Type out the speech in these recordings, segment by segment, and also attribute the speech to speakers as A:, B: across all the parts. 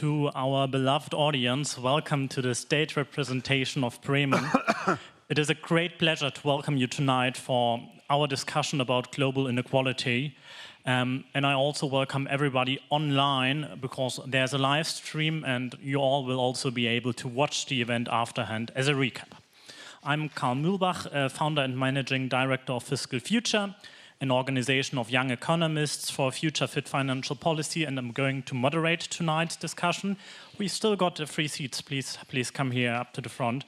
A: To our beloved audience, welcome to the state representation of Bremen. It is a great pleasure to welcome you tonight for our discussion about global inequality. And I also welcome everybody online because there's a live stream and you all will also be able to watch the event afterhand as a recap. I'm Karl Mühlbach, founder and managing director of Fiscal Future, an organization of young economists for future-fit financial policy, and I'm going to moderate tonight's discussion. We still got the free seats, please come here up to the front.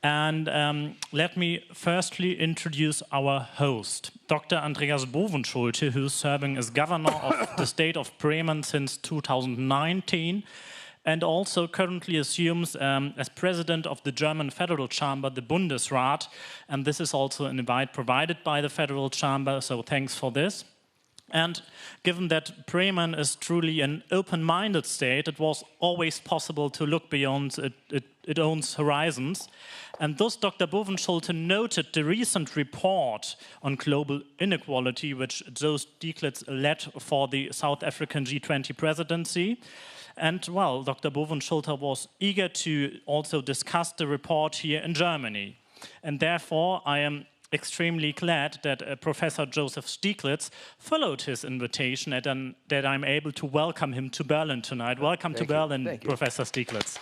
A: And let me firstly introduce our host, Dr. Andreas Bovenschulte, who's serving as governor of the state of Bremen since 2019, and also currently assumes as president of the German federal chamber, the Bundesrat, and this is also an invite provided by the federal chamber, so thanks for this. And given that Bremen is truly an open-minded state, it was always possible to look beyond its own horizons. And thus Dr. Bovenschulte noted the recent report on global inequality, which Joost Stieglitz led for the South African G20 presidency. And, well, Dr. Bovenschulte was eager to also discuss the report here in Germany. And therefore, I am extremely glad that Professor Joseph Stieglitz followed his invitation and that I'm able to welcome him to Berlin tonight. Welcome to Berlin, Professor Stieglitz.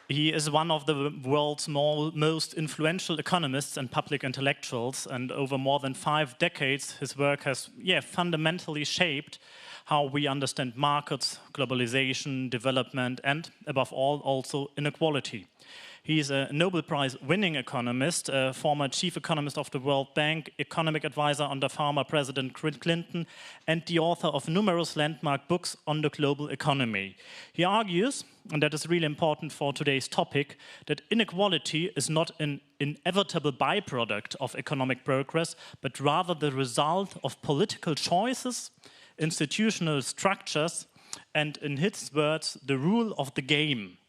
A: He is one of the world's most influential economists and public intellectuals, and over more than 5 decades, his work has fundamentally shaped how we understand markets, globalization, development, and above all, also inequality. He is a Nobel Prize-winning economist, a former chief economist of the World Bank, economic advisor under former President Clinton, and the author of numerous landmark books on the global economy. He argues, and that is really important for today's topic, that inequality is not an inevitable byproduct of economic progress, but rather the result of political choices, institutional structures, and in his words, the rule of the game.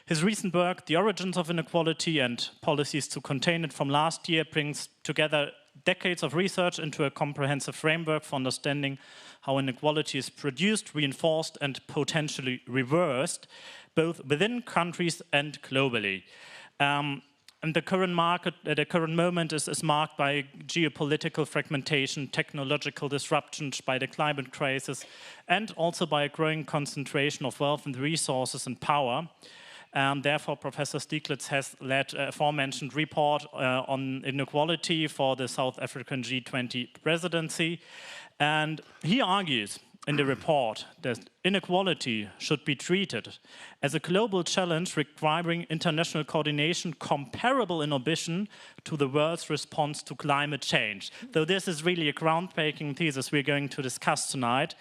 A: His recent work, The Origins of Inequality and Policies to Contain It from last year, brings together decades of research into a comprehensive framework for understanding how inequality is produced, reinforced, and potentially reversed, both within countries and globally. And the current moment is marked by geopolitical fragmentation, technological disruptions, by the climate crisis, and also by a growing concentration of wealth and resources and power. And therefore, Professor Stieglitz has led a aforementioned report on inequality for the South African G20 presidency. And he argues in the report that inequality should be treated as a global challenge requiring international coordination comparable in ambition to the world's response to climate change. So this is really a groundbreaking thesis we're going to discuss tonight.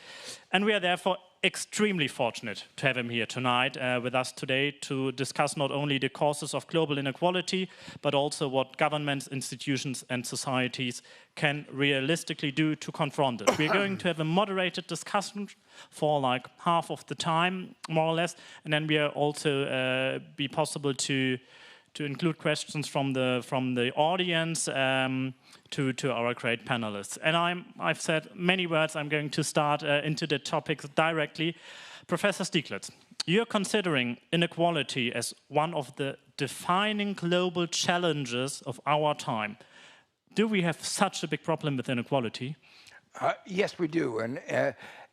A: And we are therefore extremely fortunate to have him here tonight with us today to discuss not only the causes of global inequality, but also what governments, institutions, and societies can realistically do to confront it. We're going to have a moderated discussion for like half of the time, more or less, and then we are also be possible to include questions from the audience to our great panelists. And I've said many words. I'm going to start into the topics directly. Professor Stieglitz, you're considering inequality as one of the defining global challenges of our time. Do we have such a big problem with inequality?
B: Yes, we do. And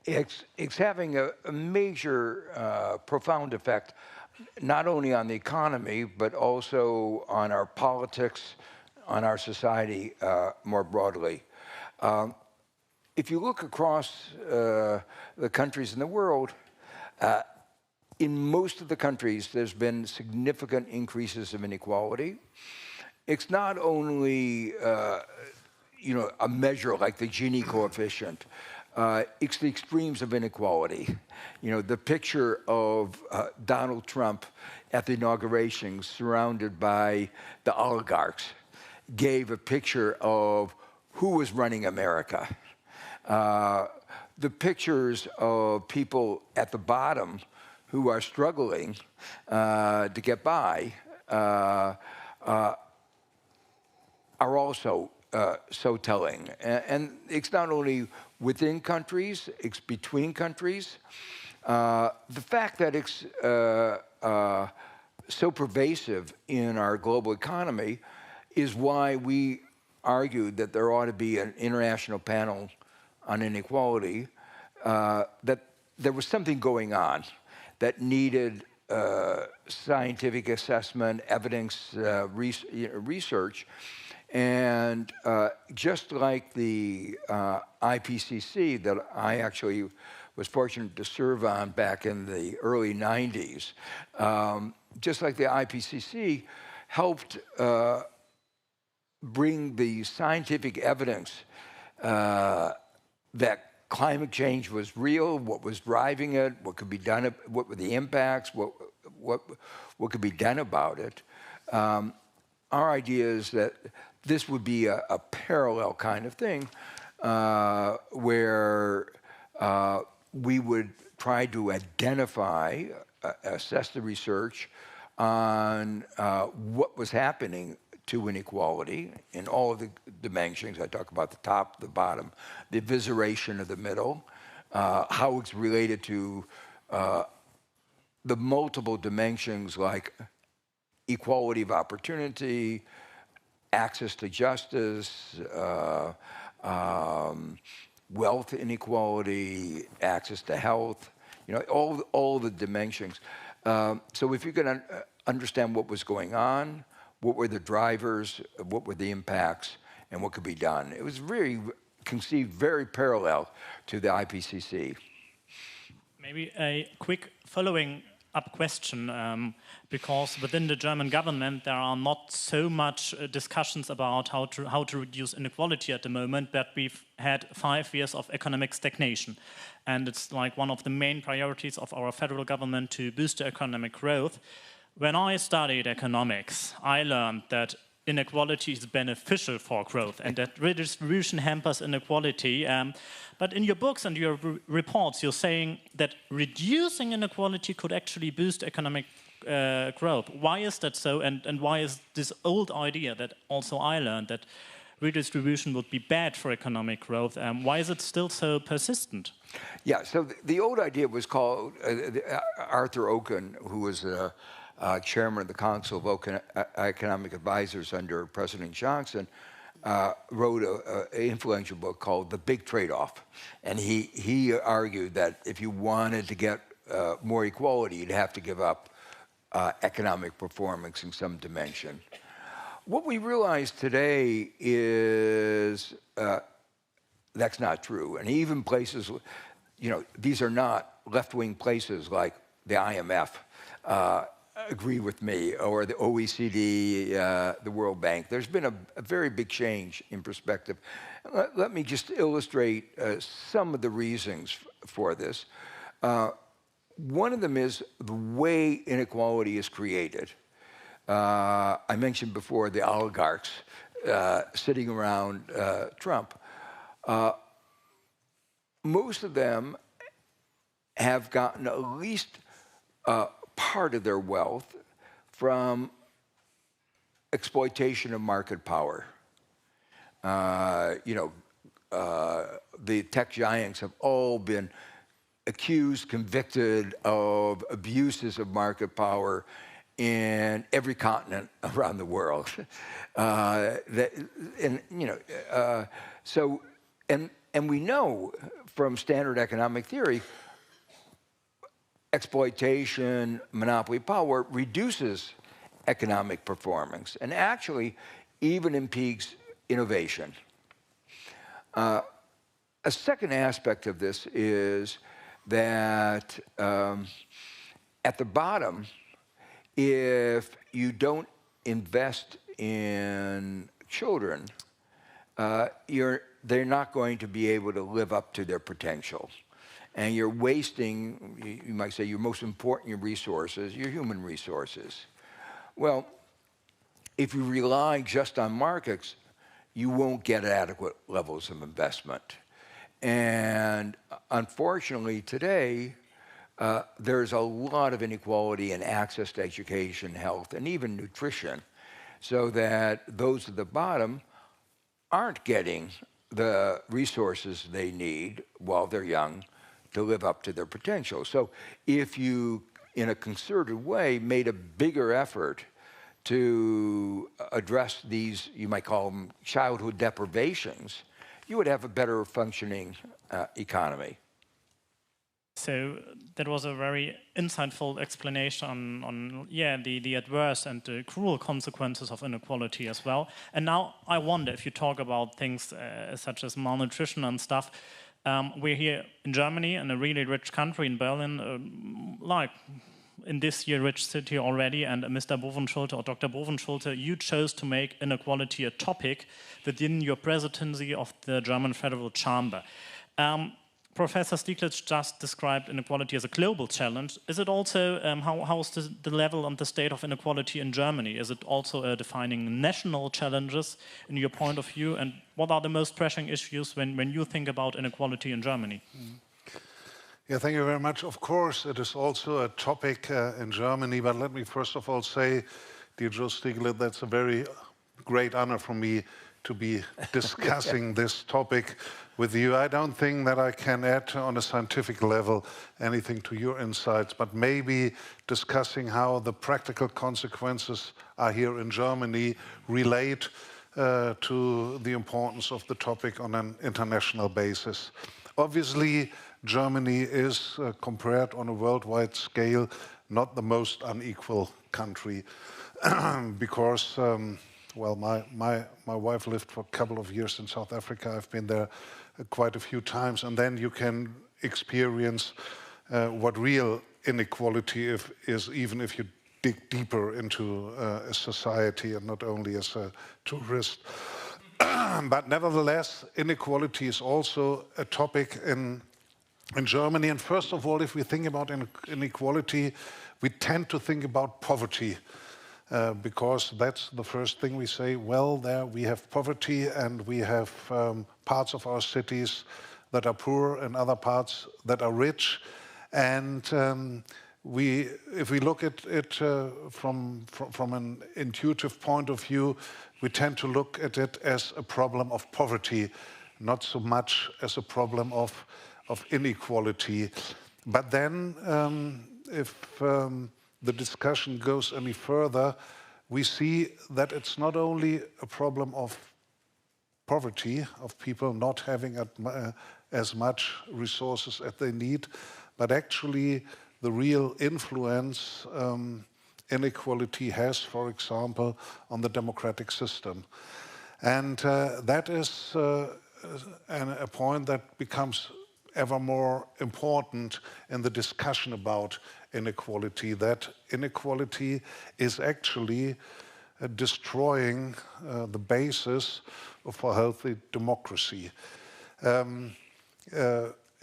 B: it's having a major, profound effect, not only on the economy, but also on our politics, on our society more broadly. If you look across the countries in the world, in most of the countries, there's been significant increases of inequality. It's not only a measure like the Gini coefficient. It's the extremes of inequality. The picture of Donald Trump at the inauguration surrounded by the oligarchs gave a picture of who was running America. The pictures of people at the bottom who are struggling to get by are also so telling. And it's not only within countries, it's between countries. The fact that it's so pervasive in our global economy is why we argued that there ought to be an international panel on inequality, that there was something going on that needed scientific assessment, evidence, research. And just like the IPCC that I actually was fortunate to serve on back in the early 90s, just like the IPCC helped bring the scientific evidence that climate change was real, what was driving it, what could be done, what were the impacts, what could be done about it. Our idea is that this would be a parallel kind of thing where we would try to identify, assess the research on what was happening to inequality in all of the dimensions. I talk about the top, the bottom, the evisceration of the middle, how it's related to the multiple dimensions like equality of opportunity, access to justice, wealth inequality, access to health, all the dimensions. So if you can understand what was going on, what were the drivers, what were the impacts, and what could be done. It was really conceived very parallel to the IPCC.
A: Maybe a quick following up question, because within the German government there are not so much discussions about how to reduce inequality at the moment, but we've had 5 years of economic stagnation. And it's like one of the main priorities of our federal government to boost the economic growth. When I studied economics, I learned that inequality is beneficial for growth and that redistribution hampers inequality. But in your books and your reports, you're saying that reducing inequality could actually boost economic growth. Why is that so? And why is this old idea that also I learned that redistribution would be bad for economic growth? Why is it still so persistent?
B: Yeah, so the old idea was called, Arthur Okun, who was chairman of the Council of Economic Advisors under President Johnson, wrote an influential book called The Big Trade-Off. And he argued that if you wanted to get more equality, you'd have to give up economic performance in some dimension. What we realize today is that's not true. And even places, these are not left-wing places like the IMF, agree with me, or the OECD, the World Bank. There's been a very big change in perspective. Let me just illustrate some of the reasons for this. One of them is the way inequality is created. I mentioned before the oligarchs sitting around Trump. Most of them have gotten at least part of their wealth from exploitation of market power. The tech giants have all been accused, convicted of abuses of market power in every continent around the world. And we know from standard economic theory, exploitation, monopoly power reduces economic performance and actually even impedes innovation. A second aspect of this is that at the bottom, if you don't invest in children, they're not going to be able to live up to their potential. And you're wasting, you might say, your most important resources, your human resources. Well, if you rely just on markets, you won't get adequate levels of investment. And unfortunately today, there's a lot of inequality in access to education, health, and even nutrition, so that those at the bottom aren't getting the resources they need while they're young to live up to their potential. So if you, in a concerted way, made a bigger effort to address these, you might call them childhood deprivations, you would have a better functioning economy.
A: So that was a very insightful explanation on the adverse and the cruel consequences of inequality as well. And now I wonder if you talk about things such as malnutrition and stuff. We're here in Germany, in a really rich country, in Berlin, like in this year rich city already, and Mr. Bovenschulte or Dr. Bovenschulte, you chose to make inequality a topic within your presidency of the German Federal Chamber. Professor Stieglitz just described inequality as a global challenge. Is it also, how is the level and the state of inequality in Germany? Is it also defining national challenges in your point of view? And what are the most pressing issues when you think about inequality in Germany?
C: Yeah, thank you very much. Of course, it is also a topic in Germany, but let me first of all say, dear Joe Stieglitz, that's a very great honor for me to be discussing this topic with you. I don't think that I can add on a scientific level anything to your insights, but maybe discussing how the practical consequences are here in Germany relate to the importance of the topic on an international basis. Obviously, Germany is, compared on a worldwide scale, not the most unequal country because well, my wife lived for a couple of years in South Africa. I've been there quite a few times, and then you can experience what real inequality is, even if you dig deeper into a society and not only as a tourist. But nevertheless, inequality is also a topic in Germany. And first of all, if we think about inequality, we tend to think about poverty. Because that's the first thing we say, well, there we have poverty and we have parts of our cities that are poor and other parts that are rich. And if we look at it from an intuitive point of view, we tend to look at it as a problem of poverty, not so much as a problem of inequality. But then if the discussion goes any further, we see that it's not only a problem of poverty, of people not having as much resources as they need, but actually the real influence inequality has, for example, on the democratic system. And that is a point that becomes ever more important in the discussion about inequality, that inequality is actually destroying the basis of a healthy democracy.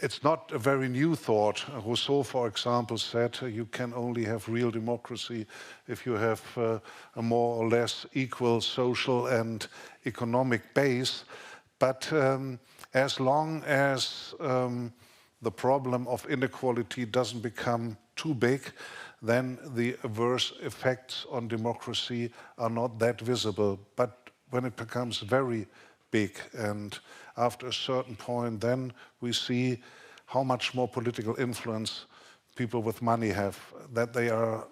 C: It's not a very new thought. Rousseau, for example, said you can only have real democracy if you have a more or less equal social and economic base. But as long as the problem of inequality doesn't become too big, then the adverse effects on democracy are not that visible. But when it becomes very big, and after a certain point, then we see how much more political influence people with money have, that they are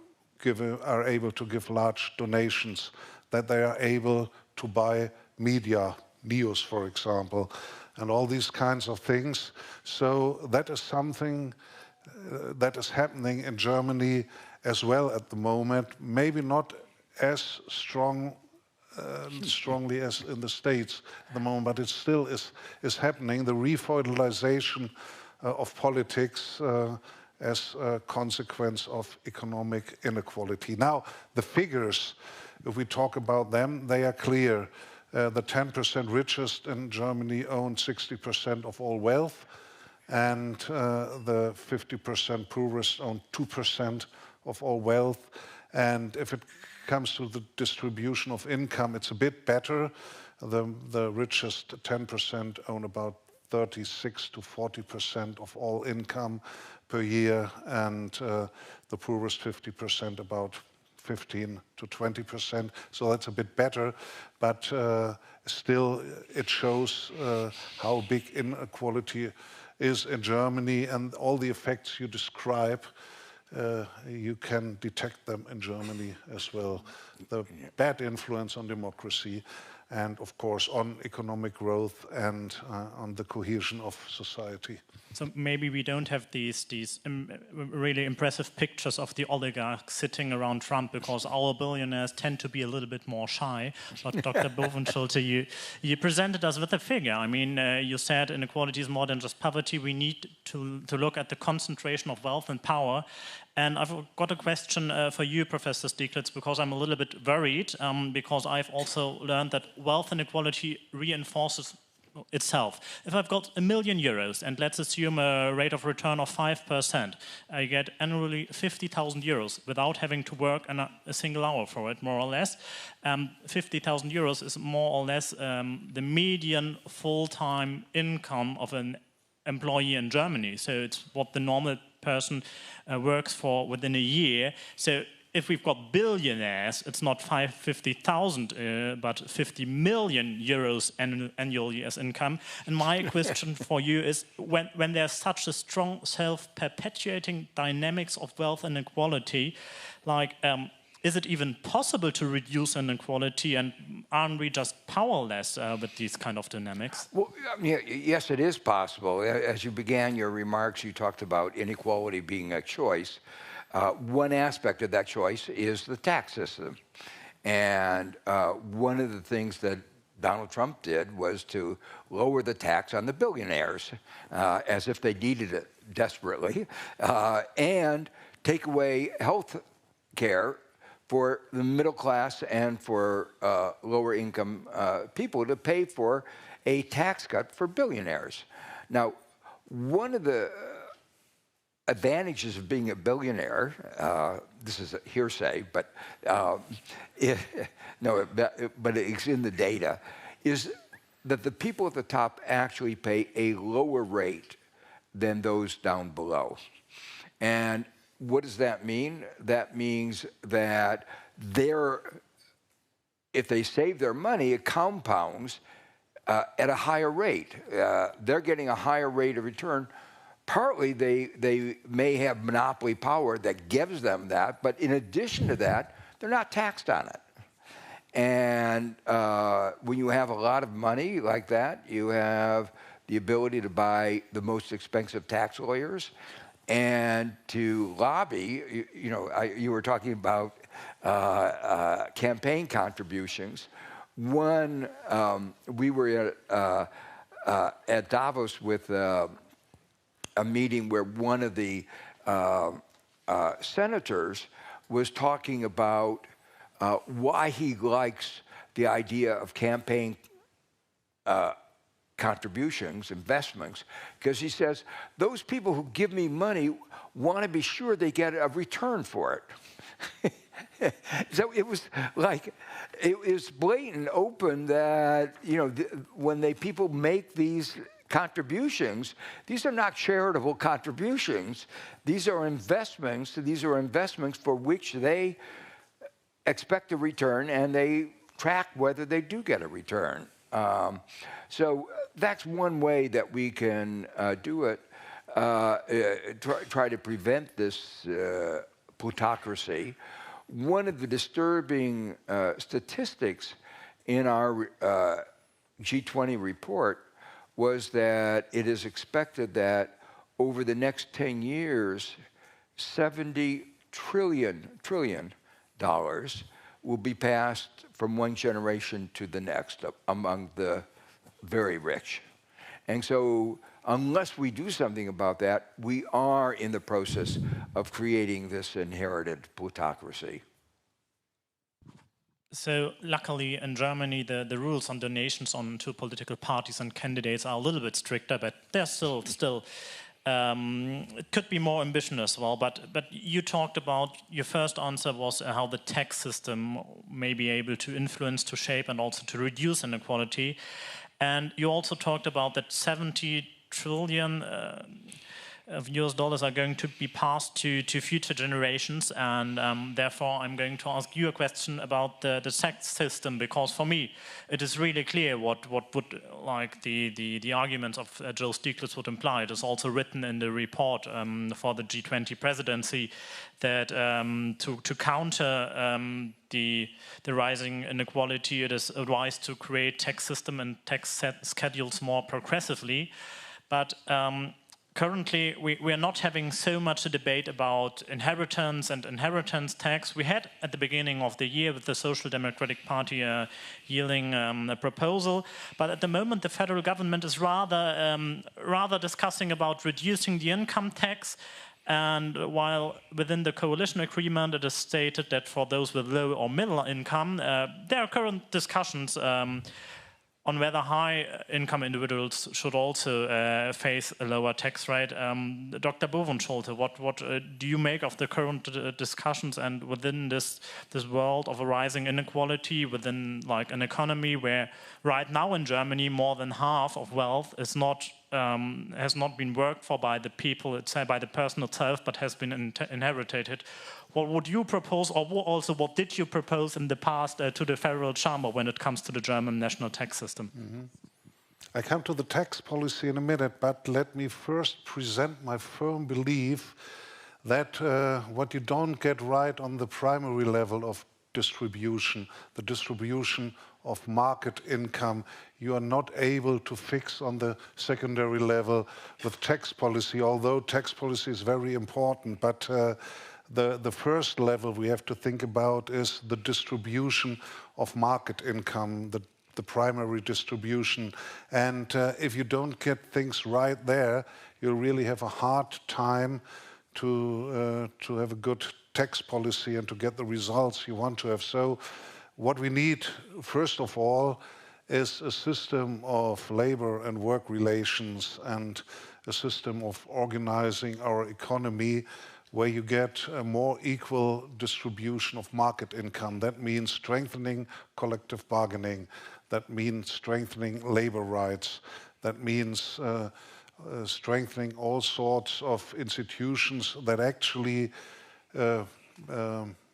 C: able to give large donations, that they are able to buy media, news, for example, and all these kinds of things. So that is something that is happening in Germany as well at the moment, maybe not as strongly as in the States at the moment, but it still is happening, the refeudalization of politics as a consequence of economic inequality. Now, the figures, if we talk about them, they are clear. The 10% richest in Germany own 60% of all wealth, and the 50% poorest own 2% of all wealth. And if it comes to the distribution of income, it's a bit better. The richest 10% own about 36 to 40% of all income per year, and the poorest 50% about 15 to 20%. So that's a bit better, but still it shows how big inequality is in Germany, and all the effects you describe, you can detect them in Germany as well. The bad influence on democracy, and of course on economic growth and on the cohesion of society.
A: So maybe we don't have these really impressive pictures of the oligarchs sitting around Trump, because our billionaires tend to be a little bit more shy. But Dr. Bovenschulte, you presented us with a figure. I mean, you said inequality is more than just poverty. We need to look at the concentration of wealth and power. And I've got a question for you, Professor Stieglitz, because I'm a little bit worried, because I've also learned that wealth inequality reinforces itself. If I've got €1 million and let's assume a rate of return of 5%, I get annually €50,000 without having to work a single hour for it, more or less. €50,000 is more or less the median full-time income of an employee in Germany. So it's what the normal person works for within a year. So if we've got billionaires, it's not 50,000, but €50 million annually as income. And my question for you is, when there's such a strong self-perpetuating dynamics of wealth inequality, like, is it even possible to reduce inequality, and aren't we just powerless with these kind of dynamics?
B: Well, yes, it is possible. As you began your remarks, you talked about inequality being a choice. One aspect of that choice is the tax system. And one of the things that Donald Trump did was to lower the tax on the billionaires, as if they needed it desperately, and take away health care for the middle class and for lower income people to pay for a tax cut for billionaires. Now, one of the advantages of being a billionaire, this is a hearsay, but but it's in the data, is that the people at the top actually pay a lower rate than those down below. And what does that mean? That means that if they save their money, it compounds at a higher rate. They're getting a higher rate of return. Partly they may have monopoly power that gives them that, but in addition to that, they're not taxed on it. And when you have a lot of money like that, you have the ability to buy the most expensive tax lawyers and to lobby. You were talking about campaign contributions. One, we were at Davos with a meeting where one of the senators was talking about why he likes the idea of campaign contributions, investments, because he says, those people who give me money want to be sure they get a return for it. So it was like, it was blatant, open that, when people make these contributions, these are not charitable contributions. These are investments. These are investments for which they expect a return, and they track whether they do get a return. So that's one way that we can do it, try to prevent this plutocracy. One of the disturbing statistics in our G20 report was that it is expected that over the next 10 years, $70 trillion will be passed from one generation to the next among the very rich. And so unless we do something about that, we are in the process of creating this inherited plutocracy.
A: So luckily in Germany, the rules on donations to political parties and candidates are a little bit stricter, but they're still it could be more ambitious as well. But you talked about, your first answer was how the tax system may be able to influence, to shape, and also to reduce inequality. And you also talked about that 70 trillion of US dollars are going to be passed to future generations, and therefore I'm going to ask you a question about the tax system, because for me it is really clear what would like the arguments of Joe Stiglitz would imply. It is also written in the report for the G20 presidency that to counter the rising inequality, it is advised to create tax system and tax schedules more progressively. But currently, we are not having so much a debate about inheritance and inheritance tax. We had at the beginning of the year with the Social Democratic Party yielding a proposal, but at the moment the federal government is rather discussing about reducing the income tax. And while within the coalition agreement it is stated that for those with low or middle income, there are current discussions on whether high-income individuals should also face a lower tax rate. Dr. Bovenschulte, what do you make of the current discussions, and within this world of a rising inequality within like an economy where right now in Germany more than half of wealth is not has not been worked for by the people, by the person itself, but has been inherited? What would you propose, or also what did you propose in the past to the federal chamber when it comes to the German national tax system?
C: I come to the tax policy in a minute, but let me first present my firm belief that what you don't get right on the primary level of distribution, the distribution of market income, you are not able to fix on the secondary level with tax policy, although tax policy is very important. But the first level we have to think about is the distribution of market income, the primary distribution. And if you don't get things right there, you'll really have a hard time to have a good tax policy and to get the results you want to have. So what we need, first of all, is a system of labor and work relations and a system of organizing our economy where you get a more equal distribution of market income. That means strengthening collective bargaining. That means strengthening labor rights. That means strengthening all sorts of institutions that actually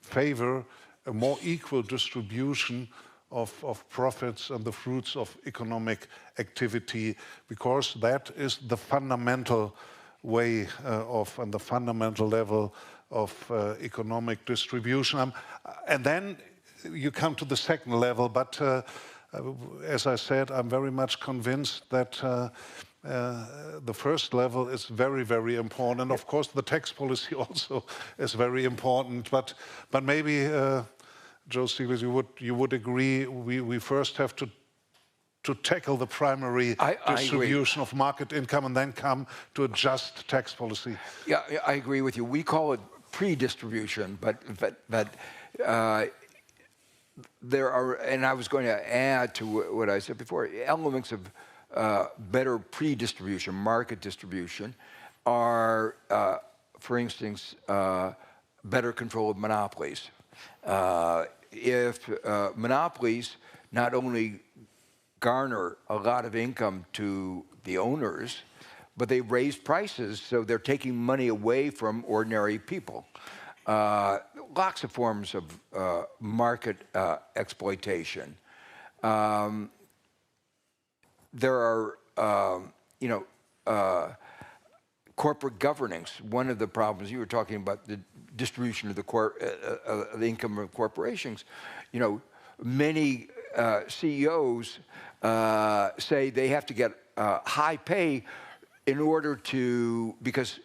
C: favor a more equal distribution of profits and the fruits of economic activity, because that is the fundamental way and the fundamental level of economic distribution. And then you come to the second level, but as I said, I'm very much convinced that the first level is very, very important. And of course, the tax policy also is very important. But maybe, Joe Stiglitz, you would agree we first have to tackle the primary distribution of market income and then come to a just tax policy.
B: Yeah, I agree with you. We call it pre-distribution, but there are, and I was going to add to what I said before, elements of better pre-distribution, market distribution, are, for instance, better control of monopolies. If monopolies not only garner a lot of income to the owners, but they raise prices, so they're taking money away from ordinary people. Lots of forms of market exploitation. There are, corporate governance. One of the problems, you were talking about the distribution of the income of corporations. Many CEOs say they have to get high pay in order to, because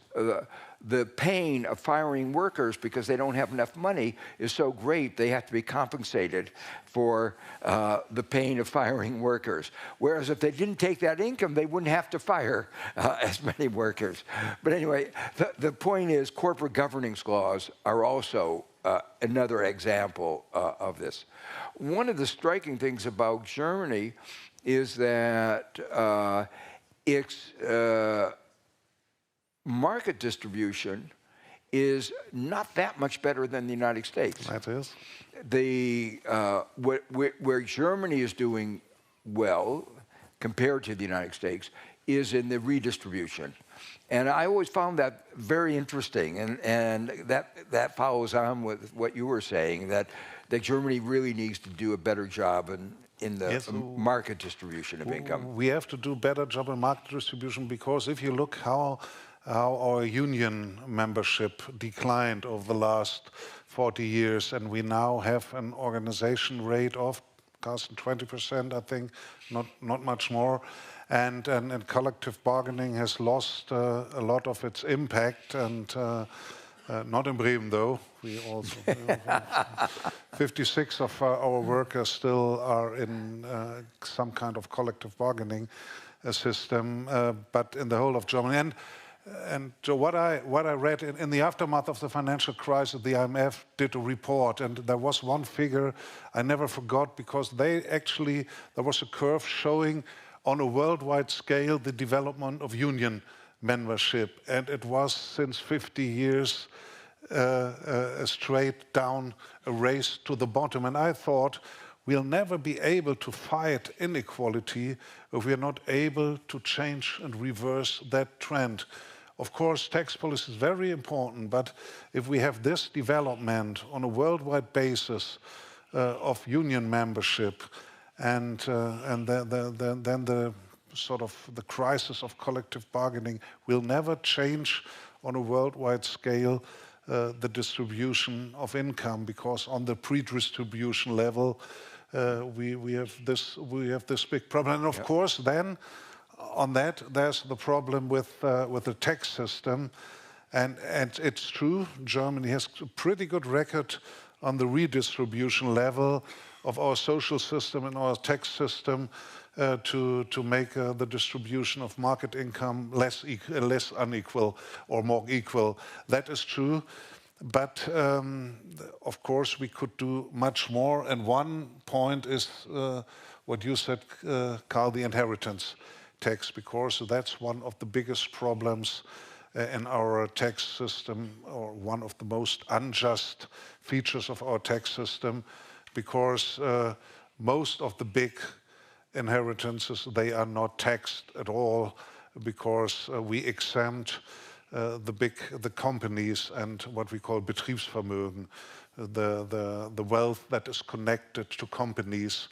B: the pain of firing workers because they don't have enough money is so great, they have to be compensated for the pain of firing workers. Whereas if they didn't take that income, they wouldn't have to fire as many workers. But anyway, the point is corporate governance laws are also another example of this. One of the striking things about Germany is that its market distribution is not that much better than the United States.
C: That is.
B: Where Germany is doing well compared to the United States is in the redistribution. And I always found that very interesting, and that follows on with what you were saying, that Germany really needs to do a better job in the market distribution of income.
C: We have to do a better job in market distribution, because if you look how our union membership declined over the last 40 years, and we now have an organization rate of, Carsten, 20%, I think, not much more. And collective bargaining has lost a lot of its impact, and not in Bremen though. We also 56 of our workers still are in some kind of collective bargaining system, but in the whole of Germany. And what I read in the aftermath of the financial crisis, the IMF did a report, and there was one figure I never forgot, because there was a curve showing on a worldwide scale the development of union membership, and it was since 50 years a straight down a race to the bottom. And I thought, we'll never be able to fight inequality if we are not able to change and reverse that trend. Of course, tax policy is very important, but if we have this development on a worldwide basis of union membership, and then the sort of the crisis of collective bargaining will never change on a worldwide scale the distribution of income, because on the pre-distribution level we have this big problem. And of course, then on that there's the problem with the tax system, and it's true, Germany has a pretty good record on the redistribution level of our social system and our tax system to make the distribution of market income less unequal or more equal. That is true, but of course we could do much more. And one point is what you said, Carl, the inheritance tax, because that's one of the biggest problems in our tax system, or one of the most unjust features of our tax system, because most of the big inheritances, they are not taxed at all, because we exempt the companies and what we call Betriebsvermögen, the wealth that is connected to companies,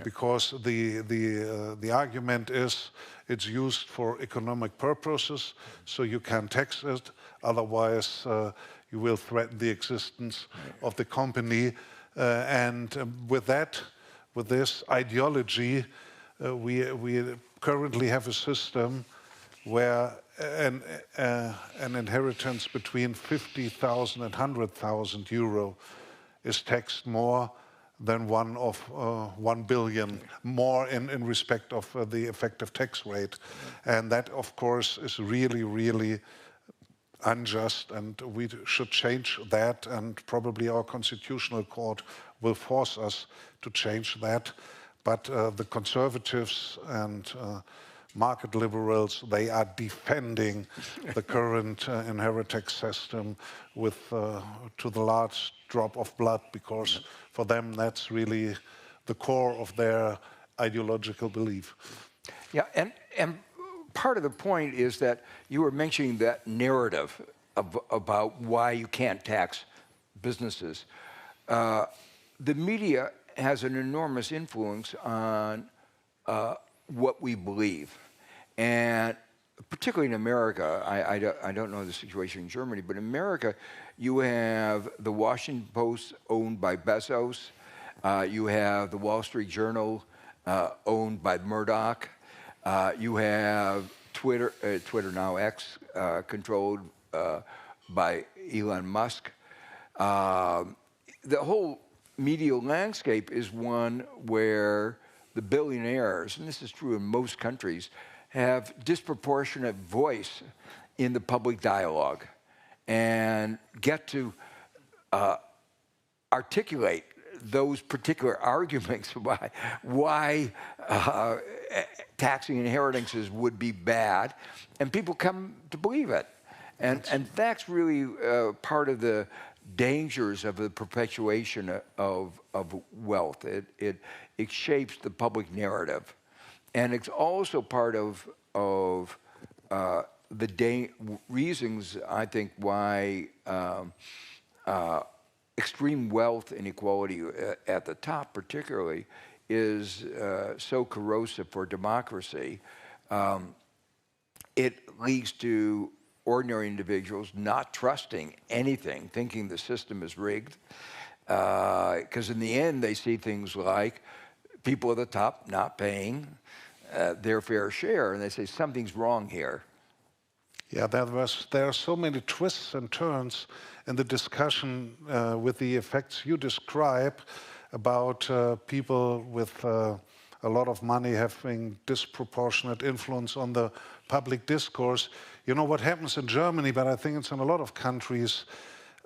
C: because the argument is it's used for economic purposes, so you can tax it, otherwise you will threaten the existence of the company. And with this ideology, we currently have a system where an inheritance between 50,000 and 100,000 euro is taxed more than one of 1 billion more in respect of the effective tax rate. And that, of course, is really, really unjust, and we should change that, and probably our constitutional court will force us to change that. But the conservatives and market liberals, they are defending the current inheritance system with to the last drop of blood, because for them that's really the core of their ideological belief.
B: Yeah, and part of the point is that you were mentioning that narrative about why you can't tax businesses. The media has an enormous influence on what we believe. And particularly in America, I don't know the situation in Germany, but in America, you have the Washington Post owned by Bezos. You have the Wall Street Journal owned by Murdoch. You have Twitter now X, controlled by Elon Musk. The whole media landscape is one where the billionaires, and this is true in most countries, have disproportionate voice in the public dialogue and get to articulate those particular arguments why taxing inheritances would be bad, and people come to believe it. And that's really part of the dangers of the perpetuation of wealth. It shapes the public narrative. And it's also part of reasons, I think, why extreme wealth inequality at the top particularly is so corrosive for democracy. It leads to ordinary individuals not trusting anything, thinking the system is rigged, because in the end they see things like people at the top not paying their fair share, and they say something's wrong here.
C: Yeah, there are so many twists and turns in the discussion with the effects you describe about people with a lot of money having disproportionate influence on the public discourse. You know what happens in Germany, but I think it's in a lot of countries.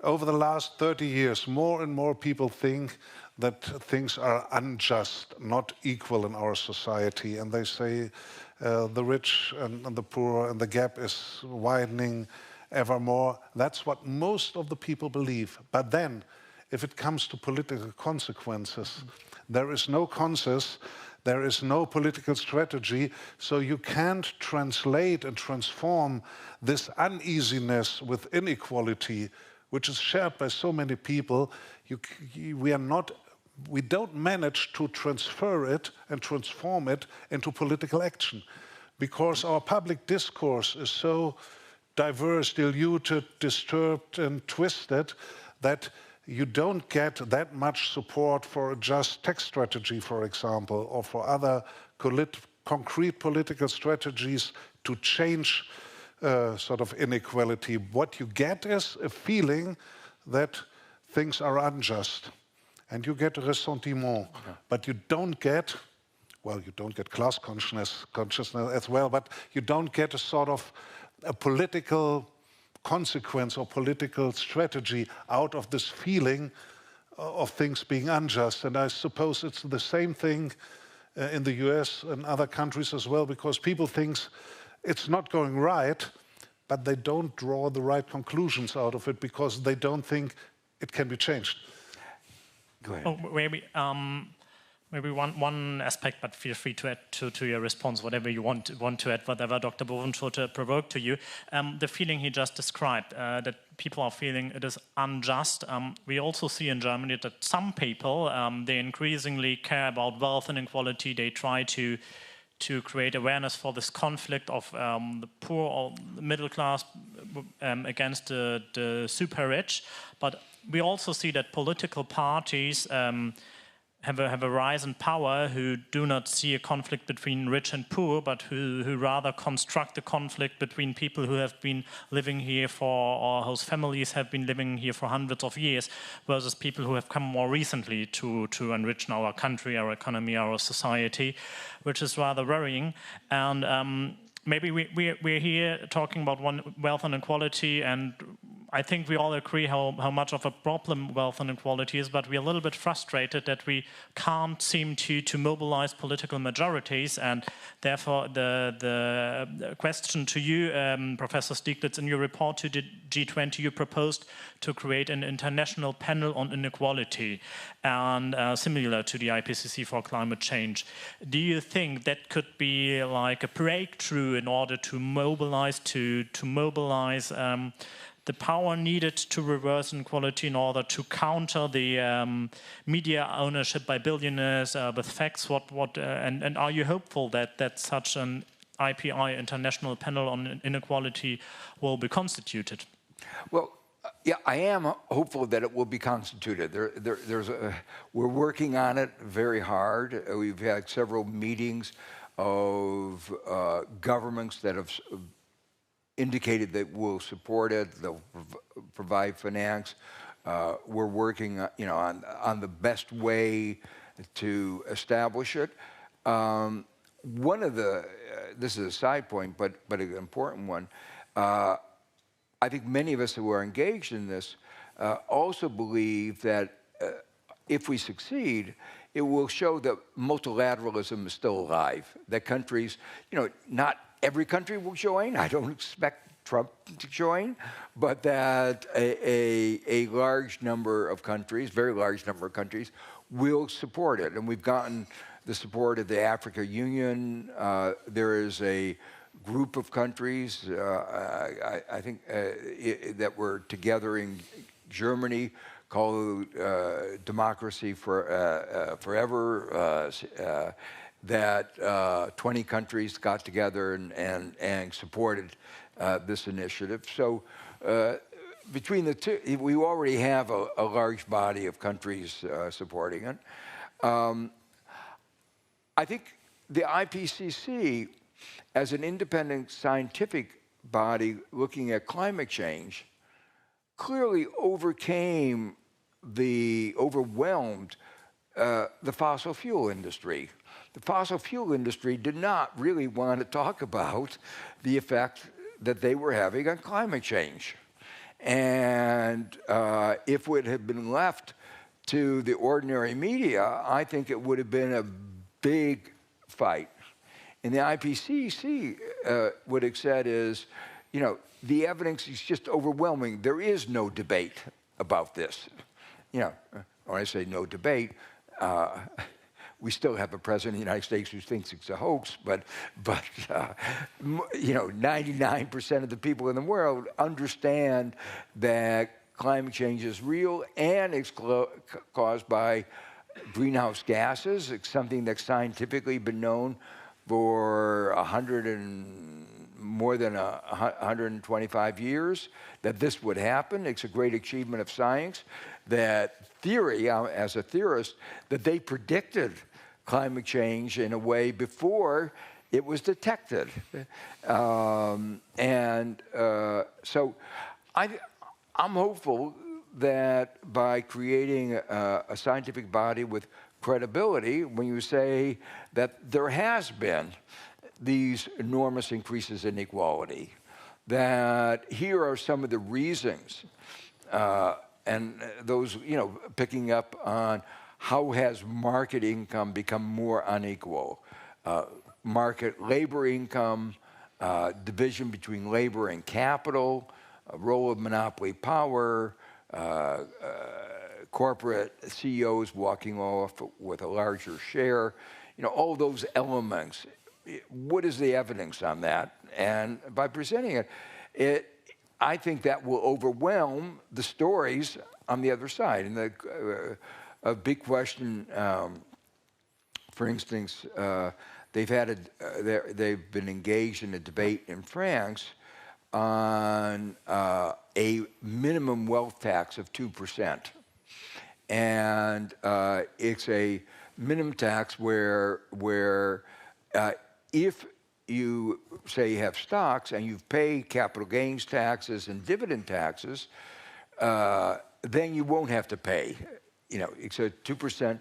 C: Over the last 30 years, more and more people think that things are unjust, not equal in our society. And they say the rich and the poor, and the gap is widening ever more. That's what most of the people believe. But then, if it comes to political consequences, there is no consensus, there is no political strategy, so you can't translate and transform this uneasiness with inequality, which is shared by so many people. We don't manage to transfer it and transform it into political action, because our public discourse is so diverse, diluted, disturbed, and twisted that you don't get that much support for a just tax strategy, for example, or for other concrete political strategies to change sort of inequality. What you get is a feeling that things are unjust, and you get ressentiment, but you don't get, well, you don't get class consciousness as well, but you don't get a sort of a political consequence or political strategy out of this feeling of things being unjust. And I suppose it's the same thing in the US and other countries as well, because people think it's not going right, but they don't draw the right conclusions out of it because they don't think it can be changed.
B: Go ahead.
A: Oh, maybe one aspect, but feel free to add to your response, whatever you want to add, whatever Dr. Bovenschulte provoked to you. The feeling he just described, that people are feeling it is unjust. We also see in Germany that some people, they increasingly care about wealth inequality. They try to create awareness for this conflict of the poor or the middle class against the super rich. But we also see that political parties have a rise in power who do not see a conflict between rich and poor, but who rather construct a conflict between people who have been living here or whose families have been living here for hundreds of years, versus people who have come more recently to enrich our country, our economy, our society, which is rather worrying. And maybe we're here talking about wealth inequality, and I think we all agree how much of a problem wealth inequality is, but we're a little bit frustrated that we can't seem to mobilize political majorities. And therefore, the question to you, Professor Stieglitz, in your report to the G20, you proposed to create an international panel on inequality, and similar to the IPCC for climate change. Do you think that could be like a breakthrough in order to mobilize the power needed to reverse inequality in order to counter the media ownership by billionaires with facts? And are you hopeful that such an IPI, International Panel on Inequality, will be constituted?
B: Well, yeah, I am hopeful that it will be constituted. We're working on it very hard. We've had several meetings of governments that have indicated that we'll support it. They'll provide finance. We're working, on the best way to establish it. One of this is a side point, but an important one. I think many of us who are engaged in this also believe that if we succeed, it will show that multilateralism is still alive. That countries, not every country will join. I don't expect Trump to join, but that a large number of countries, very large number of countries, will support it. And we've gotten the support of the African Union. There is a group of countries, I think, that were together in Germany, called Democracy Forever, that 20 countries got together and supported this initiative. So between the two, we already have a large body of countries supporting it. I think the IPCC, as an independent scientific body looking at climate change, clearly overwhelmed the fossil fuel industry. The fossil fuel industry did not really want to talk about the effect that they were having on climate change. And if it had been left to the ordinary media, I think it would have been a big fight. And the IPCC would have said is, you know, the evidence is just overwhelming. There is no debate about this. You know, when I say no debate, we still have a president of the United States who thinks it's a hoax, but you know, 99% of the people in the world understand that climate change is real and it's caused by greenhouse gases. It's something that's scientifically been known for more than 125 years, that this would happen. It's a great achievement of science. That theory, as a theorist, that they predicted climate change in a way before it was detected. So I'm hopeful that by creating a scientific body with credibility, when you say that there has been these enormous increases in inequality, that here are some of the reasons, and those, you know, picking up on how has market income become more unequal, market labor income, division between labor and capital, role of monopoly power, corporate CEOs walking off with a larger share, you know, all those elements. What is the evidence on that? And by presenting it, I think that will overwhelm the stories on the other side. And a big question, for instance, they've been engaged in a debate in France on a minimum wealth tax of 2%. And it's a minimum tax where if you say you have stocks and you pay capital gains taxes and dividend taxes, then you won't have to pay. You know, it's a 2%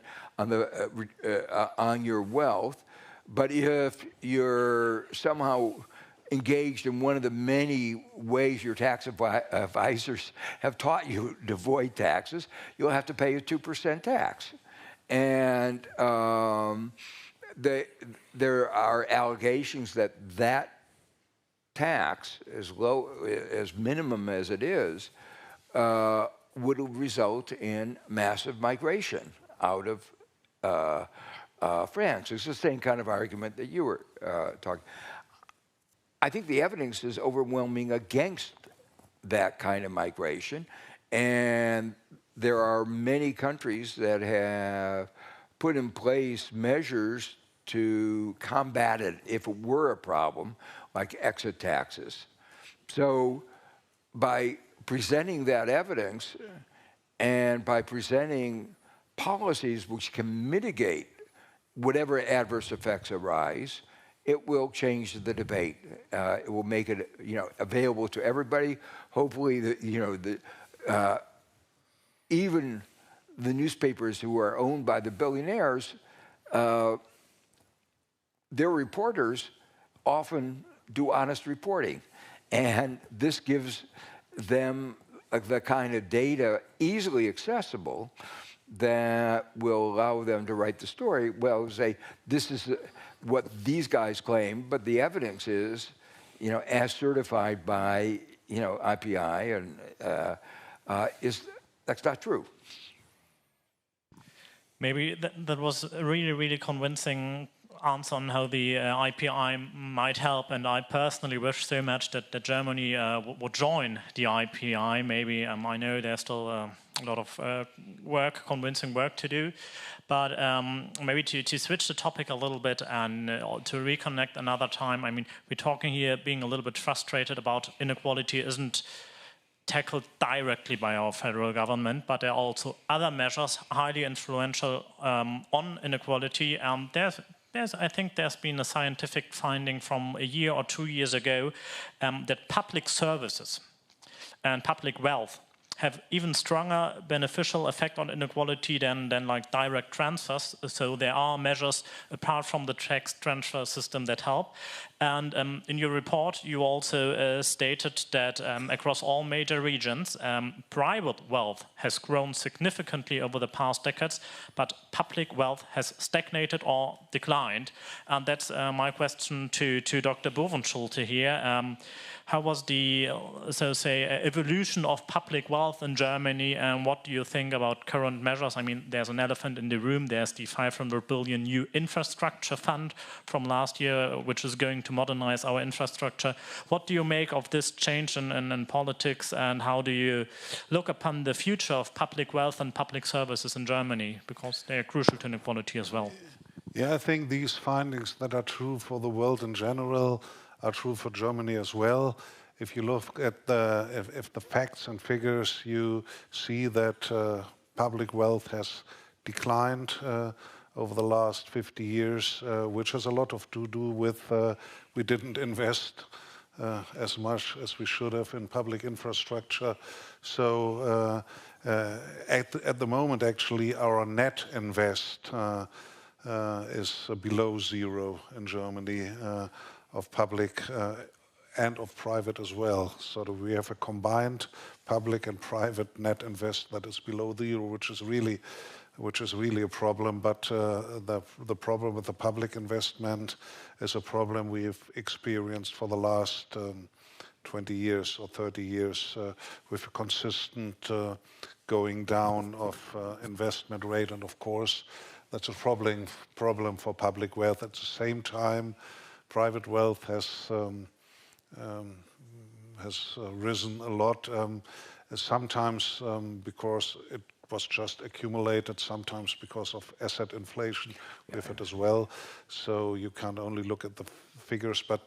B: on your wealth. But if you're somehow engaged in one of the many ways your tax advisors have taught you to avoid taxes, you'll have to pay a 2% tax. And there are allegations that that tax, as low, as minimum as it is, would result in massive migration out of France. It's the same kind of argument that you were talking. I think the evidence is overwhelming against that kind of migration, and there are many countries that have put in place measures to combat it if it were a problem, like exit taxes. So by presenting that evidence and by presenting policies which can mitigate whatever adverse effects arise, it will change the debate. It will make it, you know, available to everybody. Hopefully, even the newspapers who are owned by the billionaires, their reporters often do honest reporting, and this gives them the kind of data easily accessible that will allow them to write the story. Well, say, this is what these guys claim, but the evidence is, you know, as certified by, you know, IPI, and that's not true.
A: Maybe that was a really, really convincing answer on how the IPI might help, and I personally wish so much that Germany would join the IPI. Maybe I know there's still a lot of convincing work to do, but maybe to switch the topic a little bit and to reconnect another time. I mean, we're talking here being a little bit frustrated about inequality isn't tackled directly by our federal government, but there are also other measures highly influential on inequality. I think there's been a scientific finding from a year or 2 years ago that public services and public wealth have even stronger beneficial effect on inequality than like direct transfers. So there are measures apart from the tax transfer system that help. And in your report, you also stated that across all major regions, private wealth has grown significantly over the past decades, but public wealth has stagnated or declined. And that's my question to Dr. Bovenschulte here. How was the, evolution of public wealth in Germany, and what do you think about current measures? I mean, there's an elephant in the room. There's the 500 billion new infrastructure fund from last year, which is going to modernize our infrastructure. What do you make of this change in politics, and how do you look upon the future of public wealth and public services in Germany? Because they are crucial to inequality as well.
C: Yeah, I think these findings that are true for the world in general are true for Germany as well. If you look at the facts and figures, you see that public wealth has declined over the last 50 years, which has a lot to do with we didn't invest as much as we should have in public infrastructure. So at the moment, actually, our net invest is below zero in Germany, of public and of private as well. So that we have a combined public and private net invest that is below zero, which is really a problem. But the problem with the public investment is a problem we've experienced for the last 20 years or 30 years, with a consistent going down of investment rate. And of course, that's a problem for public wealth. At the same time, private wealth has risen a lot, sometimes because it was just accumulated, sometimes because of asset inflation with it as well. So you can't only look at the figures, but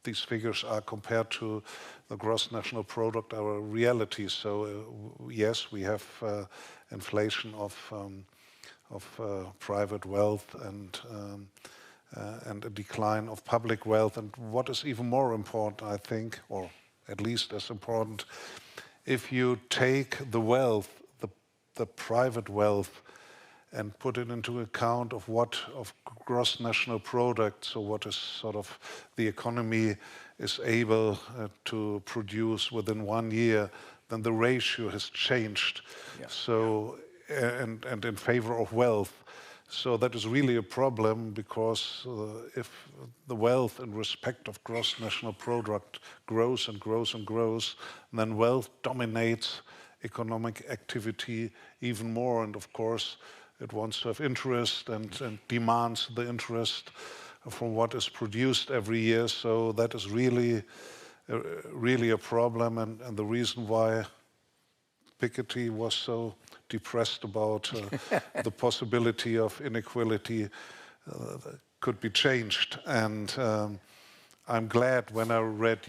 C: these figures are compared to the gross national product, our reality. So yes, we have inflation of private wealth and a decline of public wealth. And what is even more important, I think, or at least as important, if you take the wealth, the private wealth, and put it into account of gross national product, so what is sort of the economy is able to produce within 1 year, then the ratio has changed. Yeah. So and in favor of wealth. So that is really a problem, because if the wealth in respect of gross national product grows and grows and grows, then wealth dominates economic activity even more. And of course, it wants to have interest and demands the interest from what is produced every year. So that is really a problem, and the reason why Piketty was so depressed about the possibility of inequality could be changed. And I'm glad when I read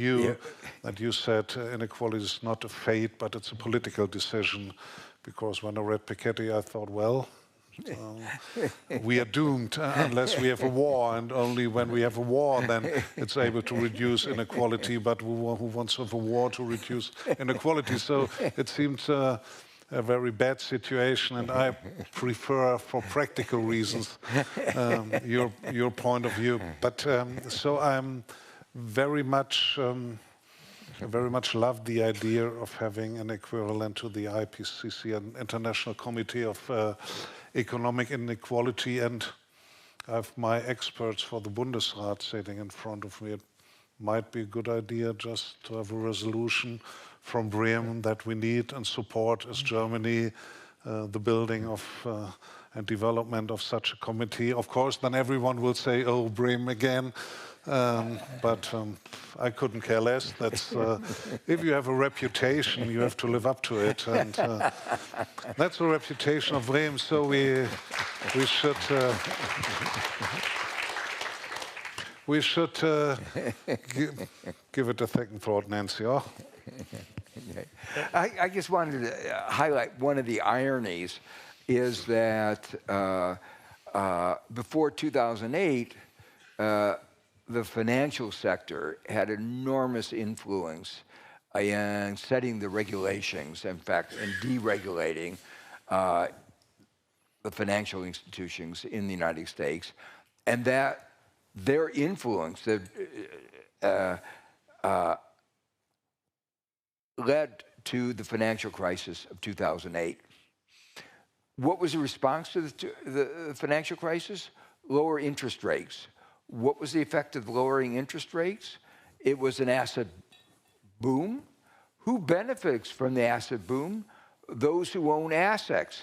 C: that you said inequality is not a fate, but it's a political decision. Because when I read Piketty, I thought, well, we are doomed unless we have a war, and only when we have a war then it's able to reduce inequality. But who wants to have a war to reduce inequality? So it seems a very bad situation, and I prefer, for practical reasons, your point of view. But so I'm very much love the idea of having an equivalent to the IPCC, an International Committee of Economic Inequality, and I have my experts for the Bundesrat sitting in front of me. It might be a good idea just to have a resolution from Bremen that we need and support as Germany the building of and development of such a committee. Of course, then everyone will say, oh, Bremen again. But I couldn't care less. That's if you have a reputation, you have to live up to it, and that's the reputation of Bremen. So we should give it a second thought, Nancy. Oh.
B: I just wanted to highlight one of the ironies is that before 2008. The financial sector had enormous influence in setting the regulations, in fact, in deregulating the financial institutions in the United States, and that their influence led to the financial crisis of 2008. What was the response to the financial crisis? Lower interest rates. What was the effect of lowering interest rates? It was an asset boom. Who benefits from the asset boom? Those who own assets.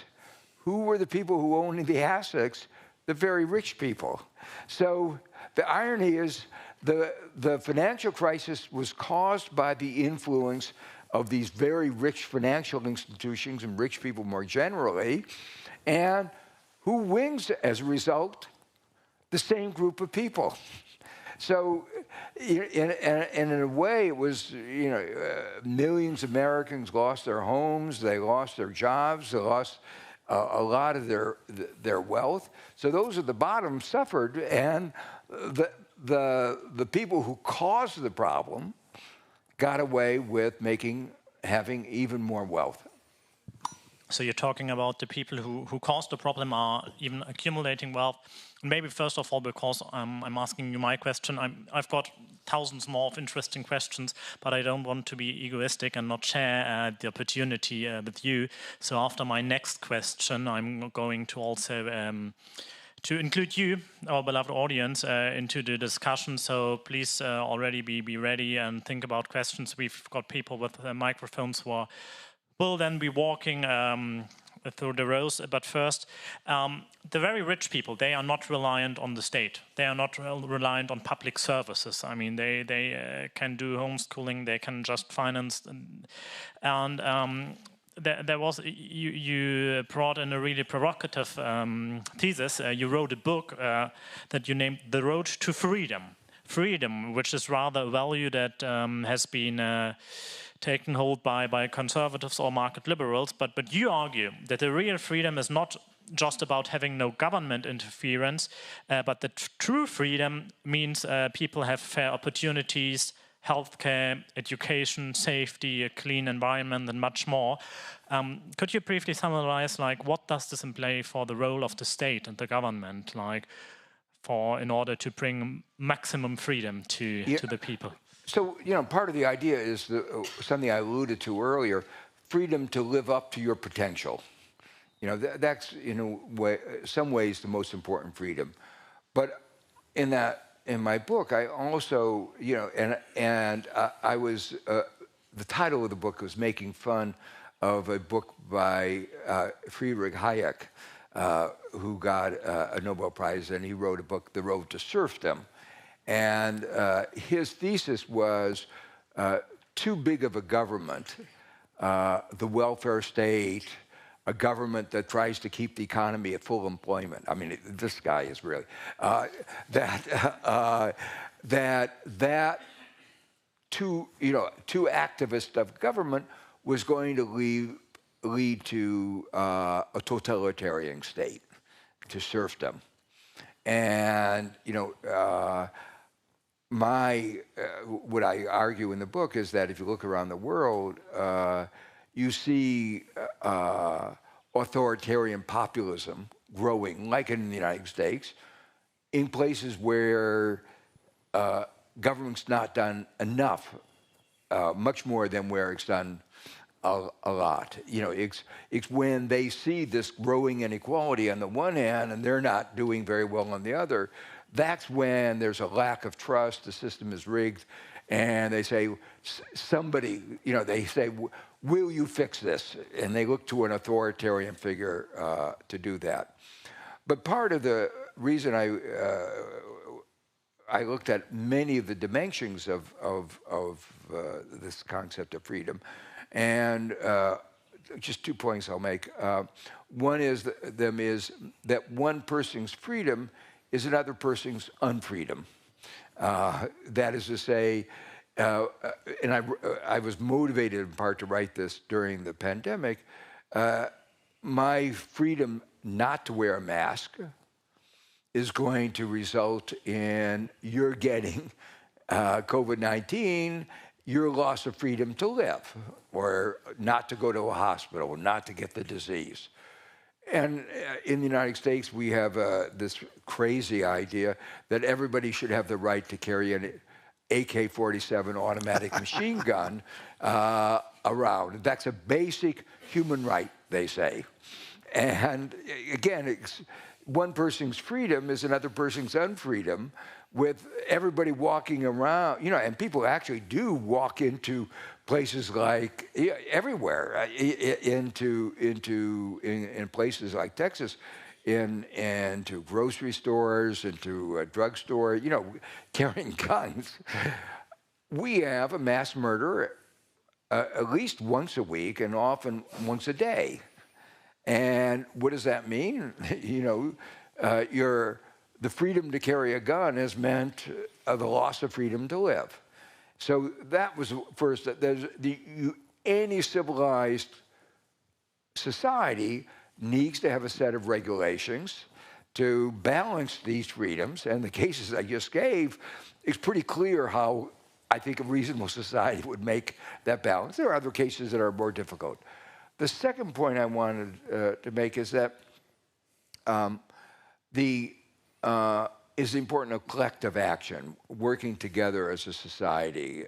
B: Who were the people who owned the assets? The very rich people. So the irony is the financial crisis was caused by the influence of these very rich financial institutions and rich people more generally. And who wins as a result? The same group of people. So, in a way, it was, millions of Americans lost their homes, they lost their jobs, they lost a lot of their wealth. So those at the bottom suffered, and the people who caused the problem got away with having even more wealth.
A: So you're talking about the people who caused the problem are even accumulating wealth. Maybe first of all, because I'm asking you my question, I've got thousands more of interesting questions, but I don't want to be egoistic and not share the opportunity with you. So after my next question, I'm going to also to include you, our beloved audience, into the discussion. So please already be ready and think about questions. We've got people with microphones who will then be walking through the rows. But first, the very rich people, they are not reliant on the state. They are not reliant on public services. I mean, they can do homeschooling, they can just finance. And there was, you brought in a really provocative thesis. You wrote a book that you named The Road to Freedom. Freedom, which is rather a value that has been taken hold by conservatives or market liberals, but you argue that the real freedom is not just about having no government interference, but the true freedom means people have fair opportunities, healthcare, education, safety, a clean environment, and much more. Could you briefly summarize, what does this imply for the role of the state and the government, in order to bring maximum freedom to the people?
B: So, part of the idea is something I alluded to earlier, freedom to live up to your potential. That's, in some ways, the most important freedom. But in my book, I also, I was, the title of the book was making fun of a book by Friedrich Hayek, who got a Nobel Prize, and he wrote a book, The Road to Serfdom. And his thesis was too big of a government, the welfare state, a government that tries to keep the economy at full employment. I mean, this guy is really that too activist of government was going to lead to a totalitarian state, to serfdom, and what I argue in the book is that if you look around the world, you see authoritarian populism growing, like in the United States, in places where government's not done enough, much more than where it's done a lot. It's when they see this growing inequality on the one hand and they're not doing very well on the other, that's when there's a lack of trust, the system is rigged, and they say, they say, will you fix this? And they look to an authoritarian figure to do that. But part of the reason I looked at many of the dimensions of this concept of freedom, and just 2 points I'll make. One is that one person's freedom is another person's unfreedom. That is to say, and I was motivated in part to write this during the pandemic. My freedom not to wear a mask is going to result in your getting COVID-19, your loss of freedom to live, or not to go to a hospital, not to get the disease. And in the United States, we have this crazy idea that everybody should have the right to carry an AK-47 automatic machine gun around. That's a basic human right, they say. And again, one person's freedom is another person's unfreedom, with everybody walking around, and people actually do walk into places like everywhere, in places like Texas, into grocery stores, into a drugstore, carrying guns. We have a mass murder at least once a week and often once a day. And what does that mean? The freedom to carry a gun has meant the loss of freedom to live. So that was first. Any civilized society needs to have a set of regulations to balance these freedoms. And the cases I just gave, it's pretty clear how I think a reasonable society would make that balance. There are other cases that are more difficult. The second point I wanted to make is that is the importance of collective action, working together as a society.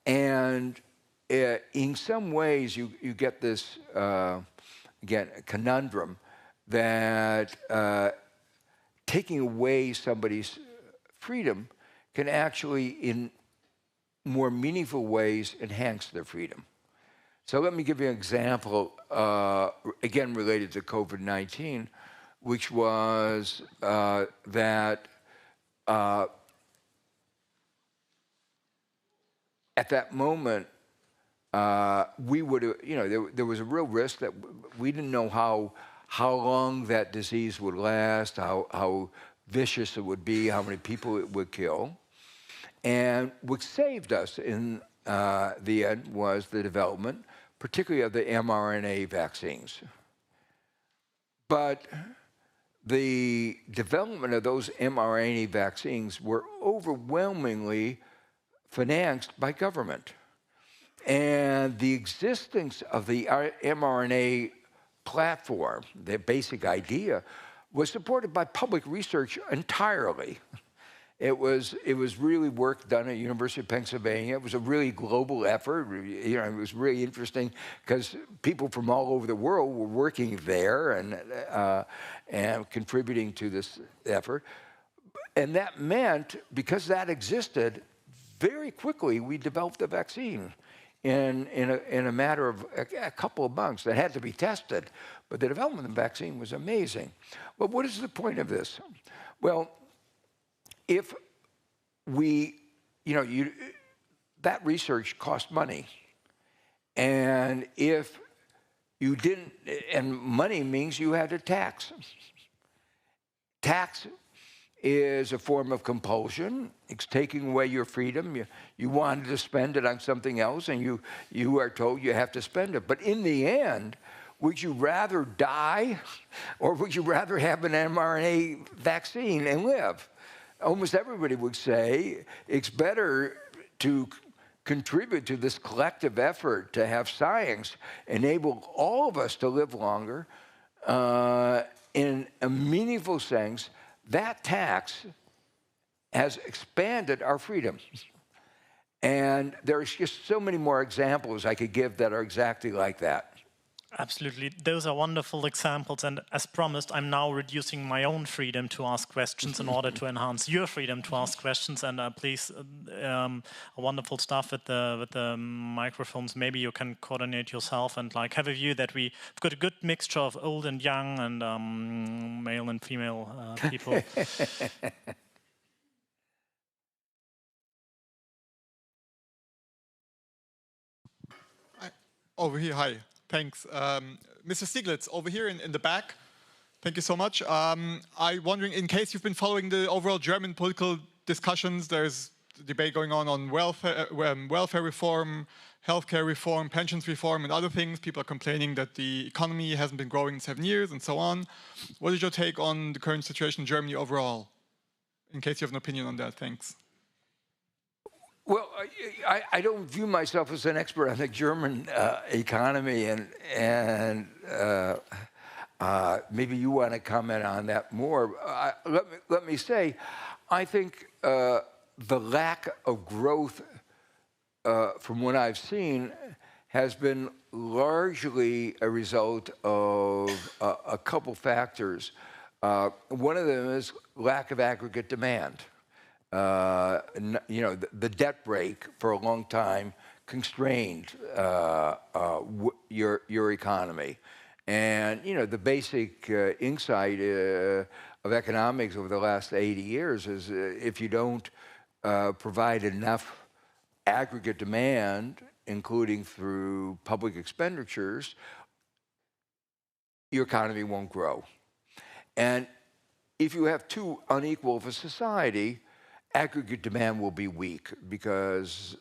B: And in some ways, you get this, again, conundrum that taking away somebody's freedom can actually, in more meaningful ways, enhance their freedom. So let me give you an example, again, related to COVID-19, which was that at that moment, we would have, there was a real risk that we didn't know how long that disease would last, how vicious it would be, how many people it would kill. And what saved us in the end was the development, particularly of the mRNA vaccines. But the development of those mRNA vaccines were overwhelmingly financed by government. And the existence of the mRNA platform, the basic idea, was supported by public research entirely. It was really work done at University of Pennsylvania. It was a really global effort. It was really interesting because people from all over the world were working there and contributing to this effort. And that meant, because that existed, very quickly we developed the vaccine in a matter of a couple of months. That had to be tested, but the development of the vaccine was amazing. But what is the point of this? Well, if we, that research cost money. And if you didn't, and money means you had to tax. Tax is a form of compulsion. It's taking away your freedom. You wanted to spend it on something else, and you are told you have to spend it. But in the end, would you rather die, or would you rather have an mRNA vaccine and live? Almost everybody would say it's better to contribute to this collective effort to have science enable all of us to live longer in a meaningful sense. That tax has expanded our freedom. And there's just so many more examples I could give that are exactly like that.
A: Absolutely. Those are wonderful examples. And as promised, I'm now reducing my own freedom to ask questions in order to enhance your freedom to ask questions. And please, wonderful stuff with the microphones. Maybe you can coordinate yourself and like have a view that we've got a good mixture of old and young and male and female people.
D: Over here, hi. Thanks. Mr. Stieglitz, over here in the back. Thank you so much. I'm wondering, in case you've been following the overall German political discussions, there's a debate going on welfare reform, healthcare reform, pensions reform, and other things. People are complaining that the economy hasn't been growing in 7 years and so on. What is your take on the current situation in Germany overall? In case you have an opinion on that, thanks.
B: Well, I don't view myself as an expert on the German economy, and maybe you want to comment on that more. Let me say, I think the lack of growth, from what I've seen, has been largely a result of a couple factors. One of them is lack of aggregate demand. The debt brake for a long time constrained your economy. And, the basic insight of economics over the last 80 years is if you don't provide enough aggregate demand, including through public expenditures, your economy won't grow. And if you have too unequal of a society, aggregate demand will be weak because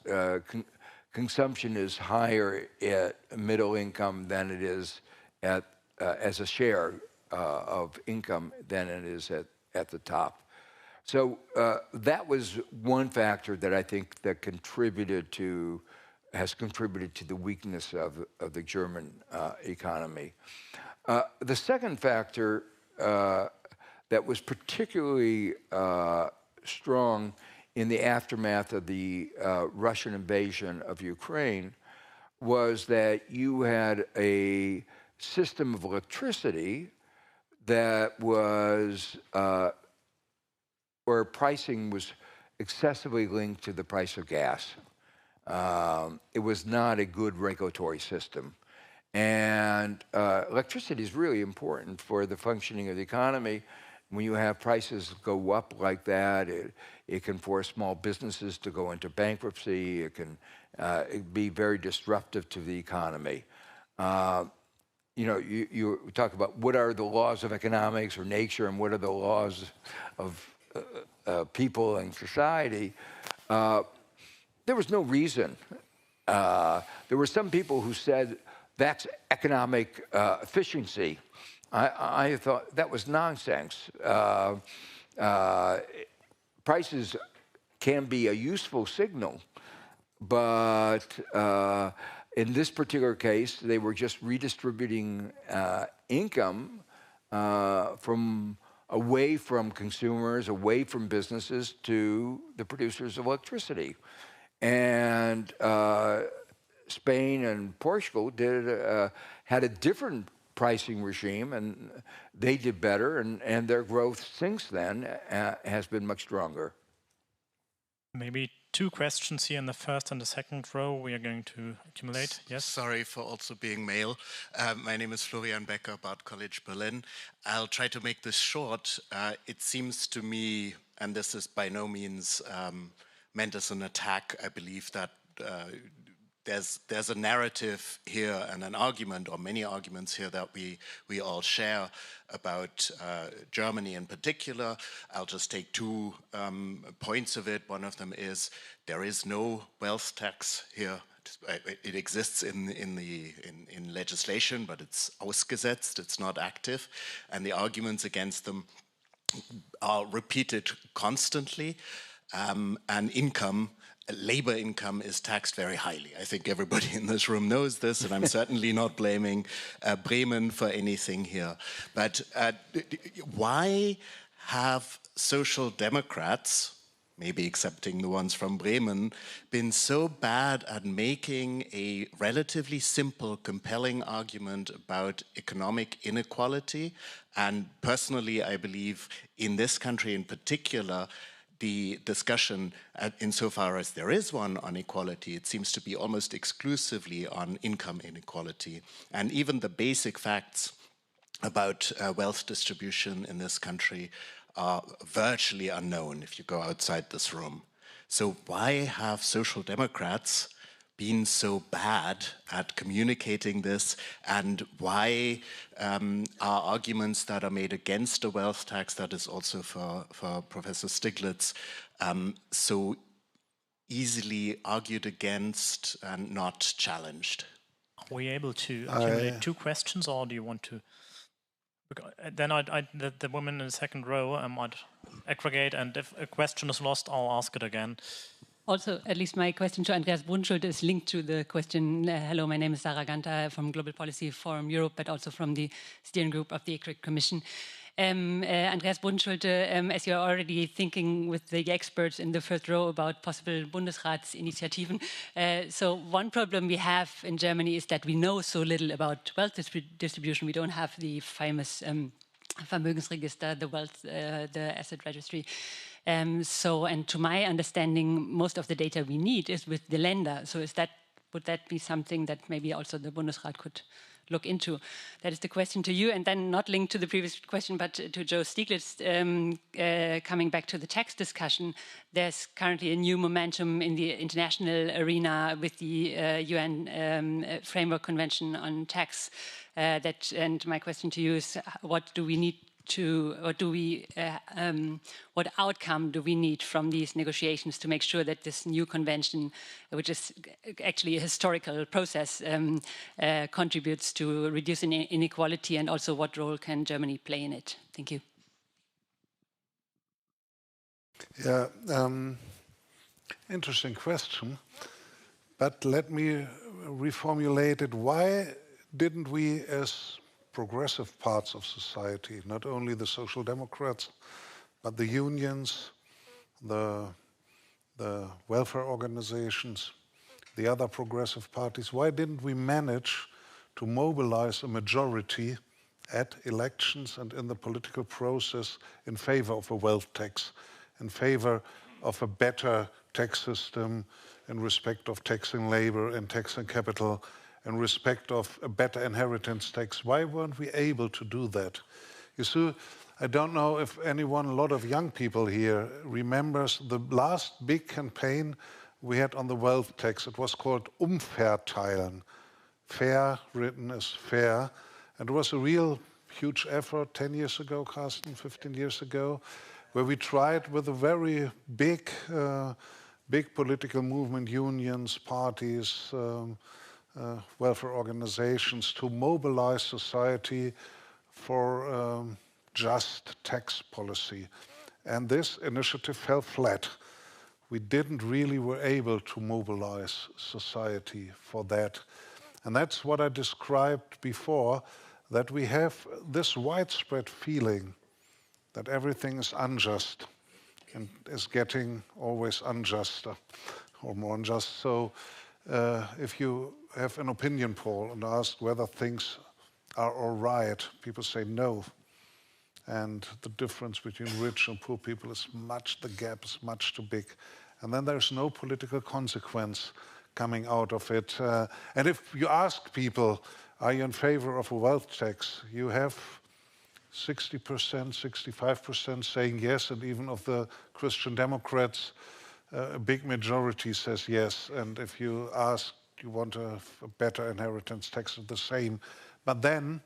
B: consumption is higher at middle income than it is at as a share of income than it is at the top. So that was one factor that I think that has contributed to the weakness of the German economy. The second factor that was particularly strong in the aftermath of the Russian invasion of Ukraine was that you had a system of electricity that was where pricing was excessively linked to the price of gas. It was not a good regulatory system. And electricity is really important for the functioning of the economy. When you have prices go up like that, it can force small businesses to go into bankruptcy. It can be very disruptive to the economy. You talk about what are the laws of economics or nature and what are the laws of people and society. There was no reason. There were some people who said that's economic efficiency. I thought that was nonsense. Prices can be a useful signal, but in this particular case, they were just redistributing income away from consumers, away from businesses to the producers of electricity. And Spain and Portugal had a different pricing regime, and they did better, and their growth since then has been much stronger.
A: Maybe two questions here in the first and the second row we are going to accumulate. Yes?
E: Sorry for also being male. My name is Florian Becker, Bard College, Berlin. I'll try to make this short. It seems to me, and this is by no means meant as an attack, I believe that there's a narrative here and an argument, or many arguments here, that we all share about Germany in particular. I'll just take 2 points of it. One of them is there is no wealth tax here. It exists in legislation, but it's ausgesetzt, it's not active, and the arguments against them are repeated constantly. And labor income is taxed very highly. I think everybody in this room knows this, and I'm certainly not blaming Bremen for anything here. But why have social democrats, maybe excepting the ones from Bremen, been so bad at making a relatively simple, compelling argument about economic inequality. And personally, I believe in this country in particular, the discussion, insofar as there is one on equality, it seems to be almost exclusively on income inequality. And even the basic facts about wealth distribution in this country are virtually unknown if you go outside this room. So why have social democrats been so bad at communicating this, and why are arguments that are made against a wealth tax, that is also for Professor Stiglitz, so easily argued against and not challenged?
A: Are we able to accumulate two questions, or do you want to? Then the woman in the second row, I might aggregate, and if a question is lost, I'll ask it again.
F: Also, at least my question to Andreas Brunschulte is linked to the question. Hello, my name is Sarah Ganta from Global Policy Forum Europe, but also from the steering group of the ICRIC Commission. Andreas Brunschulte, as you're already thinking with the experts in the first row about possible Bundesratsinitiativen, so one problem we have in Germany is that we know so little about wealth distribution. We don't have the famous Vermögensregister, the wealth, the asset registry. And to my understanding, most of the data we need is with the Länder. So would that be something that maybe also the Bundesrat could look into? That is the question to you. And then not linked to the previous question, but to Joe Stiglitz, coming back to the tax discussion, there's currently a new momentum in the international arena with the UN Framework Convention on Tax. And my question to you is, what do we need to, what outcome do we need from these negotiations to make sure that this new convention, which is actually a historical process, contributes to reducing inequality, and also what role can Germany play in it? Thank you.
C: Yeah, interesting question, but let me reformulate it. Why didn't we, as progressive parts of society, not only the social democrats, but the unions, the welfare organizations, the other progressive parties, why didn't we manage to mobilize a majority at elections and in the political process in favor of a wealth tax, in favor of a better tax system, in respect of taxing labor and taxing capital, in respect of a better inheritance tax? Why weren't we able to do that? You see, I don't know if anyone, a lot of young people here, remembers the last big campaign we had on the wealth tax. It was called Umverteilen. Fair, written as fair. And it was a real huge effort 10 years ago, Carsten, 15 years ago, where we tried with a very big political movement, unions, parties, welfare organizations, to mobilize society for just tax policy. And this initiative fell flat. We didn't really were able to mobilize society for that. And that's what I described before, that we have this widespread feeling that everything is unjust and is getting always unjuster or more unjust. So if you have an opinion poll and ask whether things are all right, people say no. And the difference between rich and poor people is the gap is much too big. And then there's no political consequence coming out of it. And if you ask people, are you in favor of a wealth tax? You have 60%, 65% saying yes, and even of the Christian Democrats, a big majority says yes. And if you ask, you want a better inheritance tax, the same. But then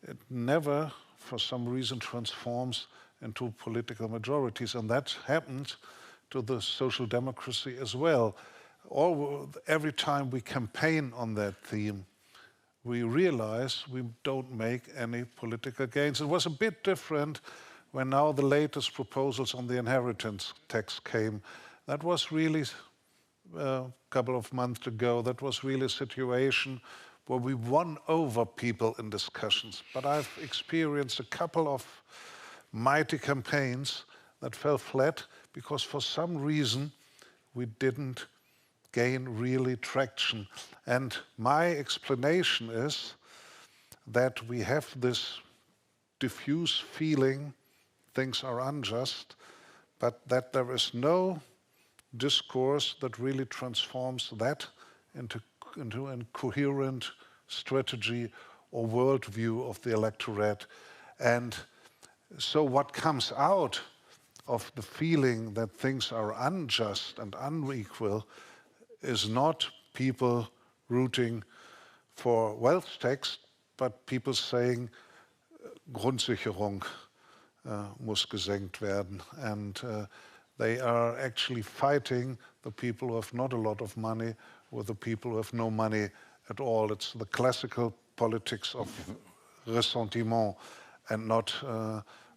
C: it never, for some reason, transforms into political majorities. And that happened to the social democracy as well. Every time we campaign on that theme, we realize we don't make any political gains. It was a bit different when now the latest proposals on the inheritance tax came. That was really a couple of months ago. That was really a situation where we won over people in discussions. But I've experienced a couple of mighty campaigns that fell flat because for some reason we didn't gain really traction. And my explanation is that we have this diffuse feeling things are unjust, but that there is no discourse that really transforms that into a coherent strategy or worldview of the electorate. And so what comes out of the feeling that things are unjust and unequal is not people rooting for wealth tax, but people saying Grundsicherung muss gesenkt werden. And they are actually fighting the people who have not a lot of money with the people who have no money at all. It's the classical politics of ressentiment and not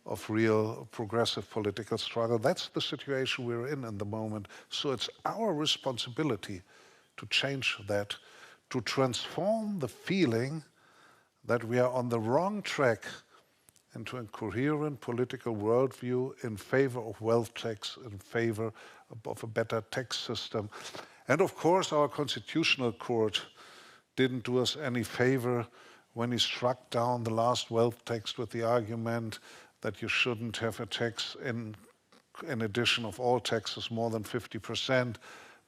C: of real progressive political struggle. That's the situation we're in the moment. So it's our responsibility to change that, to transform the feeling that we are on the wrong track into a coherent political worldview in favor of wealth tax, in favor of a better tax system. And of course, our Constitutional Court didn't do us any favor when he struck down the last wealth tax with the argument that you shouldn't have a tax in addition of all taxes more than 50%.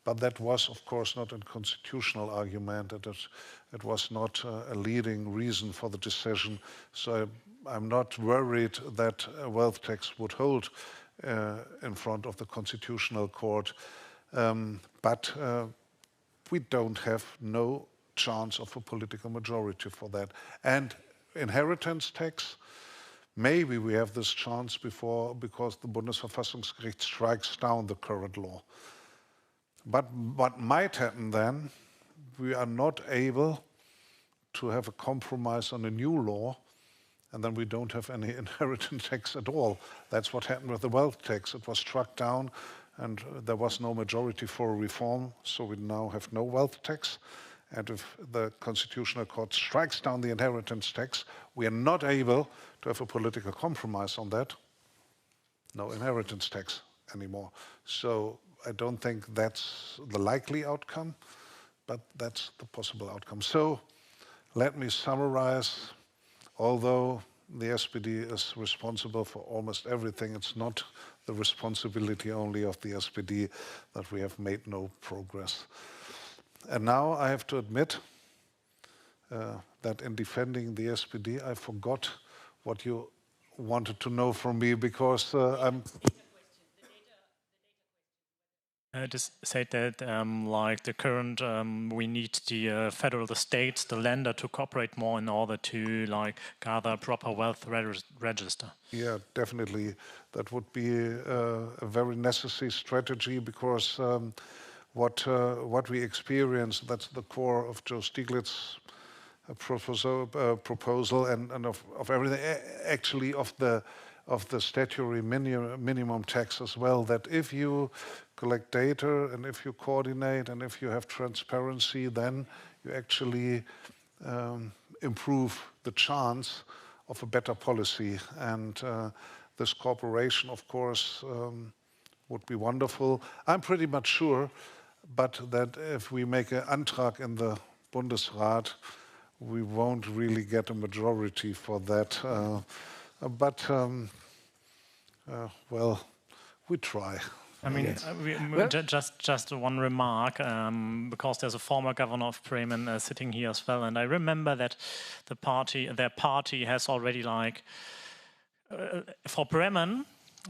C: But that was, of course, not a constitutional argument. It was not a leading reason for the decision. So I'm not worried that a wealth tax would hold in front of the Constitutional Court. But we don't have no chance of a political majority for that. And inheritance tax, maybe we have this chance because the Bundesverfassungsgericht strikes down the current law. But what might happen then, we are not able to have a compromise on a new law, and then we don't have any inheritance tax at all. That's what happened with the wealth tax. It was struck down, and there was no majority for reform, so we now have no wealth tax. And if the Constitutional Court strikes down the inheritance tax, we are not able to have a political compromise on that. No inheritance tax anymore. So I don't think that's the likely outcome, but that's the possible outcome. So let me summarize. Although the SPD is responsible for almost everything, it's not the responsibility only of the SPD that we have made no progress. And now I have to admit that in defending the SPD, I forgot what you wanted to know from me, because I'm...
A: Just said that, like the current, we need the federal, the states, the lender to cooperate more in order to like gather proper wealth register.
C: Yeah, definitely. That would be a very necessary strategy, because what we experience, that's the core of Joe Stieglitz's proposal and of everything, actually of the statutory minimum tax as well, that if you collect data and if you coordinate and if you have transparency, then you actually improve the chance of a better policy. And this cooperation, of course, would be wonderful. I'm pretty much sure, but that if we make an Antrag in the Bundesrat, we won't really get a majority for that. Well, we try.
A: I mean, just one remark, because there's a former governor of Bremen sitting here as well, and I remember that their party has already, like, for Bremen,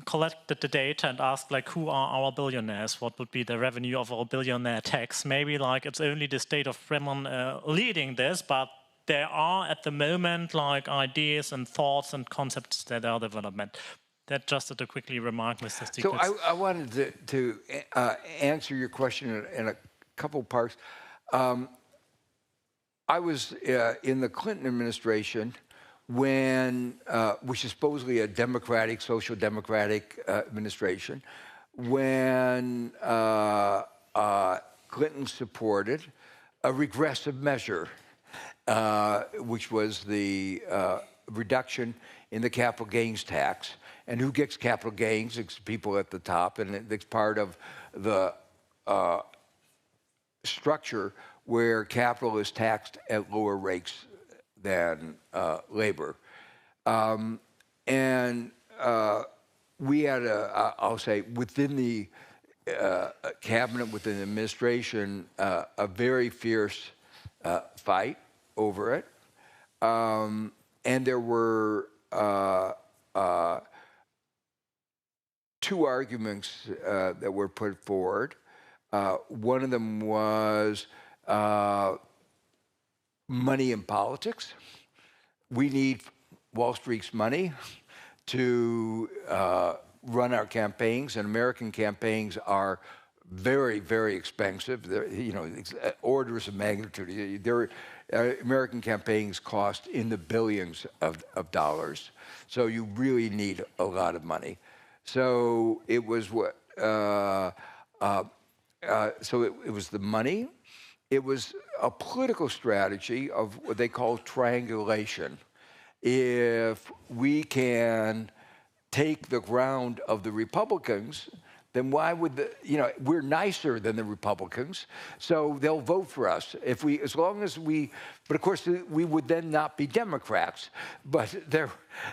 A: collected the data and asked, like, who are our billionaires? What would be the revenue of our billionaire tax? Maybe, like, it's only the state of Bremen leading this, but there are at the moment, like, ideas and thoughts and concepts that are development. That just to quickly remark, Mr. Stieglitz.
B: So I wanted to answer your question in a couple parts. I was in the Clinton administration when, which is supposedly a democratic, social democratic administration, when Clinton supported a regressive measure, which was the reduction in the capital gains tax. And who gets capital gains? It's people at the top, and it's part of the structure where capital is taxed at lower rates than labor. We had I'll say, within the cabinet, within the administration, a very fierce fight over it. And there were two arguments that were put forward. One of them was money in politics. We need Wall Street's money to run our campaigns, and American campaigns are very, very expensive. They're, orders of magnitude. American campaigns cost in the billions of dollars, so you really need a lot of money. So it was what. So it was the money. It was a political strategy of what they call triangulation. If we can take the ground of the Republicans, then why would we're nicer than the Republicans, so they'll vote for us if we, as long as we. But of course, we would then not be Democrats. But there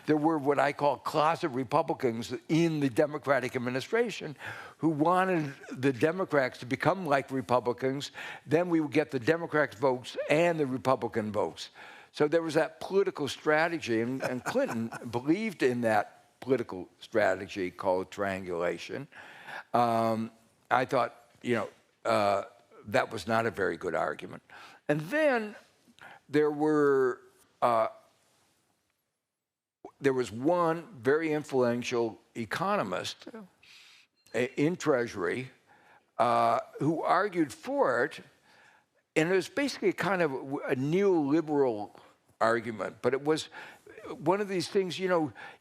B: were what I call closet Republicans in the Democratic administration who wanted the Democrats to become like Republicans. Then we would get the Democrat votes and the Republican votes. So there was that political strategy, and Clinton believed in that political strategy called triangulation. I thought, that was not a very good argument. And then there was one very influential economist in Treasury who argued for it, and it was basically kind of a neoliberal argument, but it was one of these things,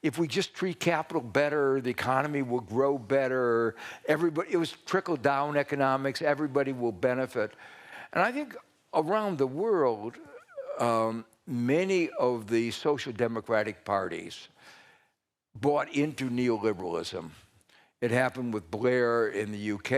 B: if we just treat capital better, the economy will grow better. It was trickle-down economics. Everybody will benefit. And I think around the world, many of the social democratic parties bought into neoliberalism. It happened with Blair in the UK.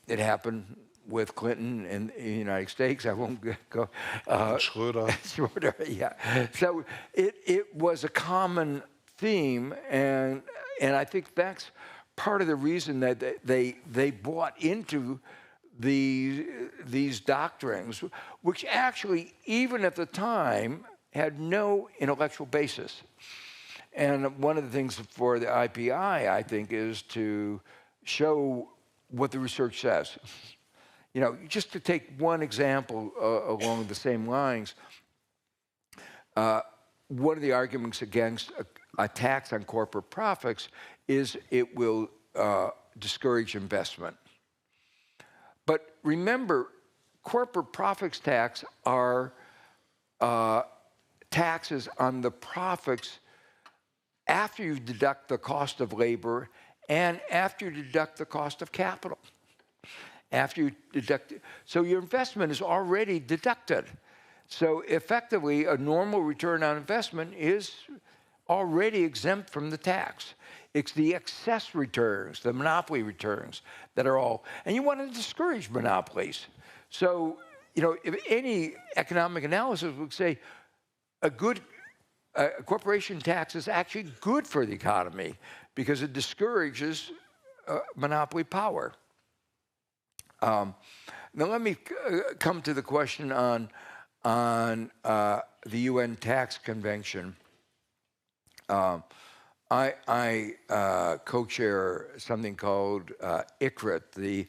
B: It happened with Clinton in the United States. I won't go.
C: Schröder.
B: Schröder, yeah. So it was a common theme, and I think that's part of the reason that they bought into these doctrines, which actually, even at the time, had no intellectual basis. And one of the things for the IPI, I think, is to show what the research says. Just to take one example along the same lines, one of the arguments against a tax on corporate profits is it will discourage investment. But remember, corporate profits tax are taxes on the profits after you deduct the cost of labor and after you deduct the cost of capital. After you deduct it. So your investment is already deducted. So effectively, a normal return on investment is already exempt from the tax. It's the excess returns, the monopoly returns, that are all, and you want to discourage monopolies. So, if any economic analysis would say a corporation tax is actually good for the economy because it discourages monopoly power. Now let me come to the question on the UN Tax Convention. I co-chair something called ICRIT, the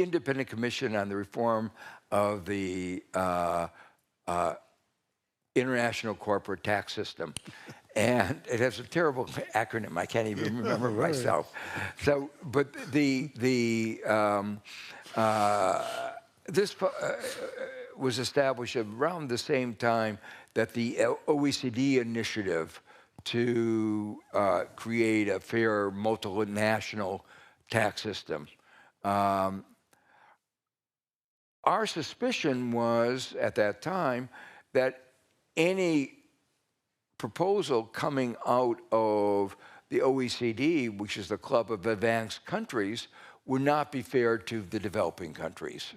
B: Independent Commission on the Reform of the International Corporate Tax System. And it has a terrible acronym. I can't even remember myself. So, but this was established around the same time that the OECD initiative to create a fair multinational tax system. Our suspicion was at that time that any proposal coming out of the OECD, which is the club of advanced countries, would not be fair to the developing countries.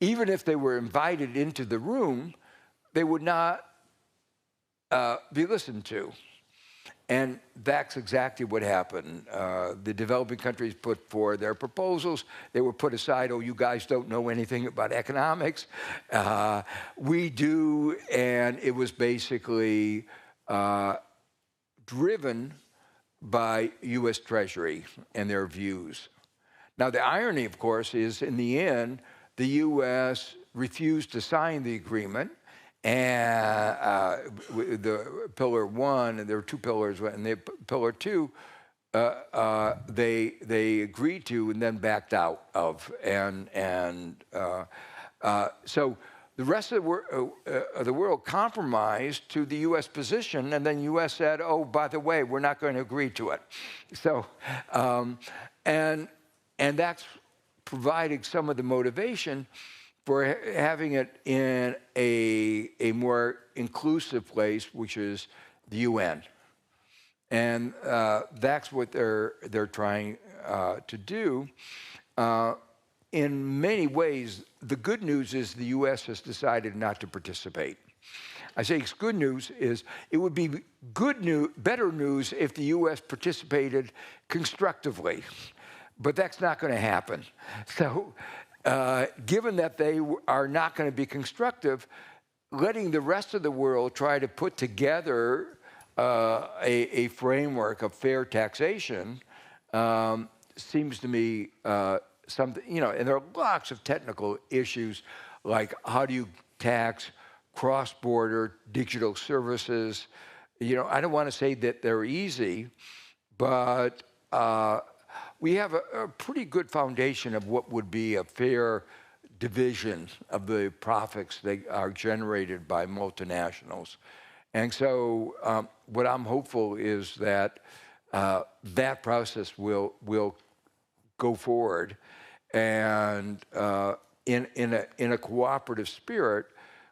B: Even if they were invited into the room, they would not be listened to. And that's exactly what happened. The developing countries put forward their proposals. They were put aside. Oh, you guys don't know anything about economics. We do. And it was basically driven by US Treasury and their views. Now, the irony, of course, is in the end, the US refused to sign the agreement. And the pillar one, and there were two pillars, and the pillar two, they agreed to and then backed out of. So the rest of the world compromised to the U.S. position, and then the U.S. said, "Oh, by the way, we're not going to agree to it." So, and that's providing some of the motivation for having it in a more inclusive place, which is the UN. And that's what they're trying to do. In many ways, the good news is the US has decided not to participate. I say it's good news is it would be better news if the US participated constructively, but that's not going to happen. So, given that they are not going to be constructive, letting the rest of the world try to put together a framework of fair taxation seems to me something, and there are lots of technical issues like how do you tax cross-border digital services. I don't want to say that they're easy, but we have a pretty good foundation of what would be a fair division of the profits that are generated by multinationals. And so what I'm hopeful is that that process will go forward and in a cooperative spirit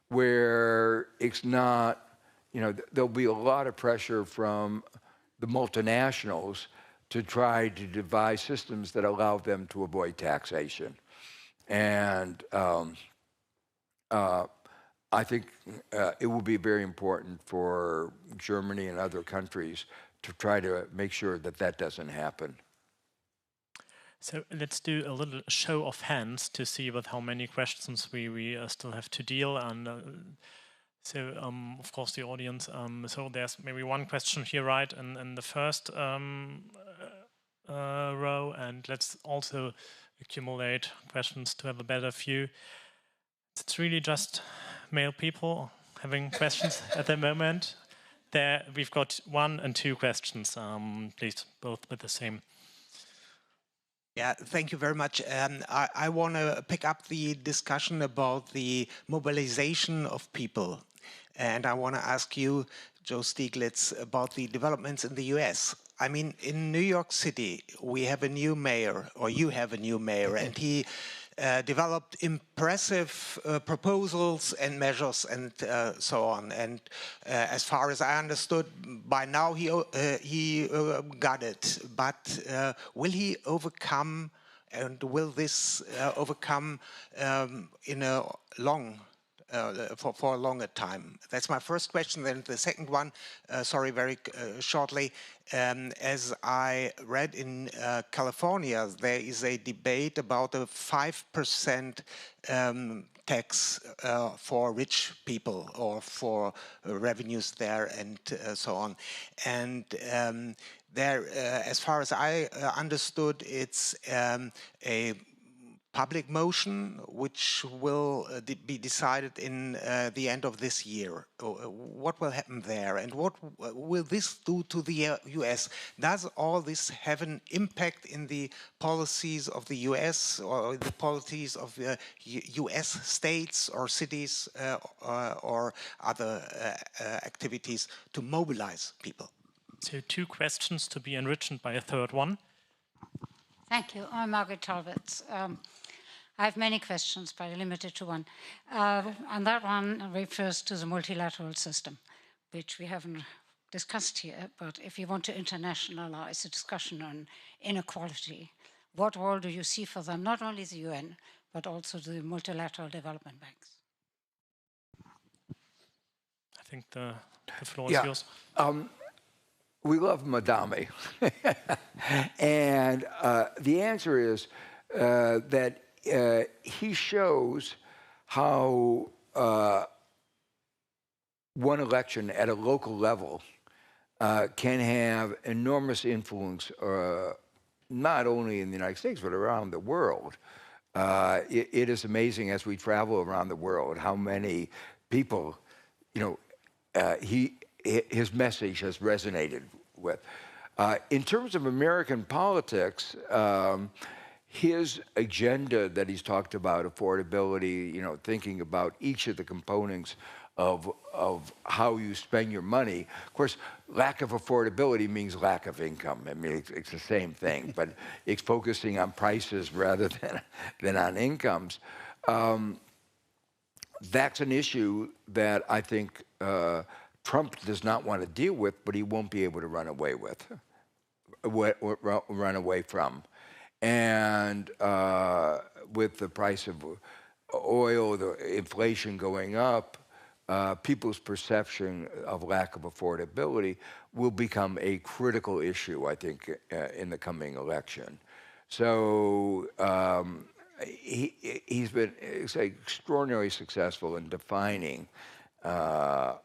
B: where it's not, there'll be a lot of pressure from the multinationals to try to devise systems that allow them to avoid taxation. And I think it will be very important for Germany and other countries to try to make sure that that doesn't happen.
A: So let's do a little show of hands to see with how many questions we still have to deal. And so, of course, the audience. So there's maybe one question here, right, in the first row, and let's also accumulate questions to have a better view. It's really just male people having questions at the moment. There, we've got 1 and 2 questions. Please, both with the same.
G: Yeah, thank you very much. I want to pick up the discussion about the mobilization of people. And I want to ask you, Joe Stiglitz, about the developments in the US. I mean, in New York City, we have a new mayor, or you have a new mayor, and he developed impressive proposals and measures and so on. And as far as I understood, by now he got it. But will he overcome, and will this overcome in a long for a longer time? That's my first question. Then the second one, sorry, very shortly. As I read in California, there is a debate about a 5% tax for rich people or for revenues there and so on. And there, as far as I understood, it's a public motion which will be decided in the end of this year. What will happen there, and what will this do to the US? Does all this have an impact in the policies of the US or the policies of the US states or cities or other activities to mobilize people?
A: So 2 questions to be enriched by a third one.
H: Thank you. I'm Margaret Talbot. I have many questions, but limited to one. And that one refers to the multilateral system, which we haven't discussed here. But if you want to internationalize the discussion on inequality, what role do you see for them, not only the UN, but also the multilateral development banks?
A: I think the floor is yours.
B: We love Madame. And the answer is that he shows how one election at a local level can have enormous influence, not only in the United States, but around the world. It is amazing as we travel around the world how many people, his message has resonated with. In terms of American politics, his agenda that he's talked about, affordability, thinking about each of the components of how you spend your money. Of course, lack of affordability means lack of income. I mean, it's the same thing, but it's focusing on prices rather than on incomes. That's an issue that I think Trump does not want to deal with, but he won't be able to run away from. And with the price of oil, the inflation going up, people's perception of lack of affordability will become a critical issue, I think, in the coming election. So he's been extraordinarily successful in defining a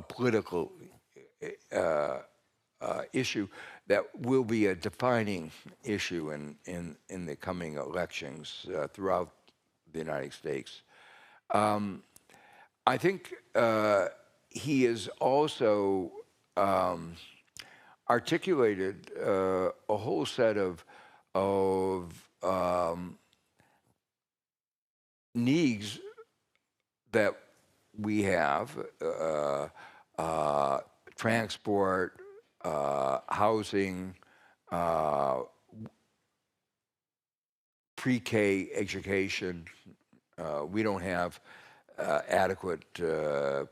B: political issue that will be a defining issue in the coming elections throughout the United States. I think he has also articulated a whole set of needs that we have, transport, housing, pre-K education. We don't have adequate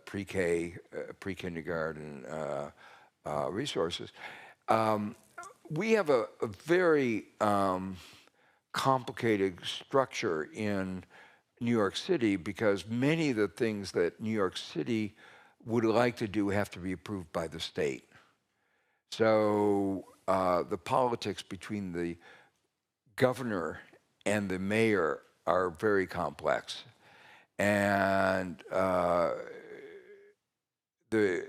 B: pre-K, pre-kindergarten resources. We have a very complicated structure in New York City because many of the things that New York City would like to do have to be approved by the state. So the politics between the governor and the mayor are very complex. And the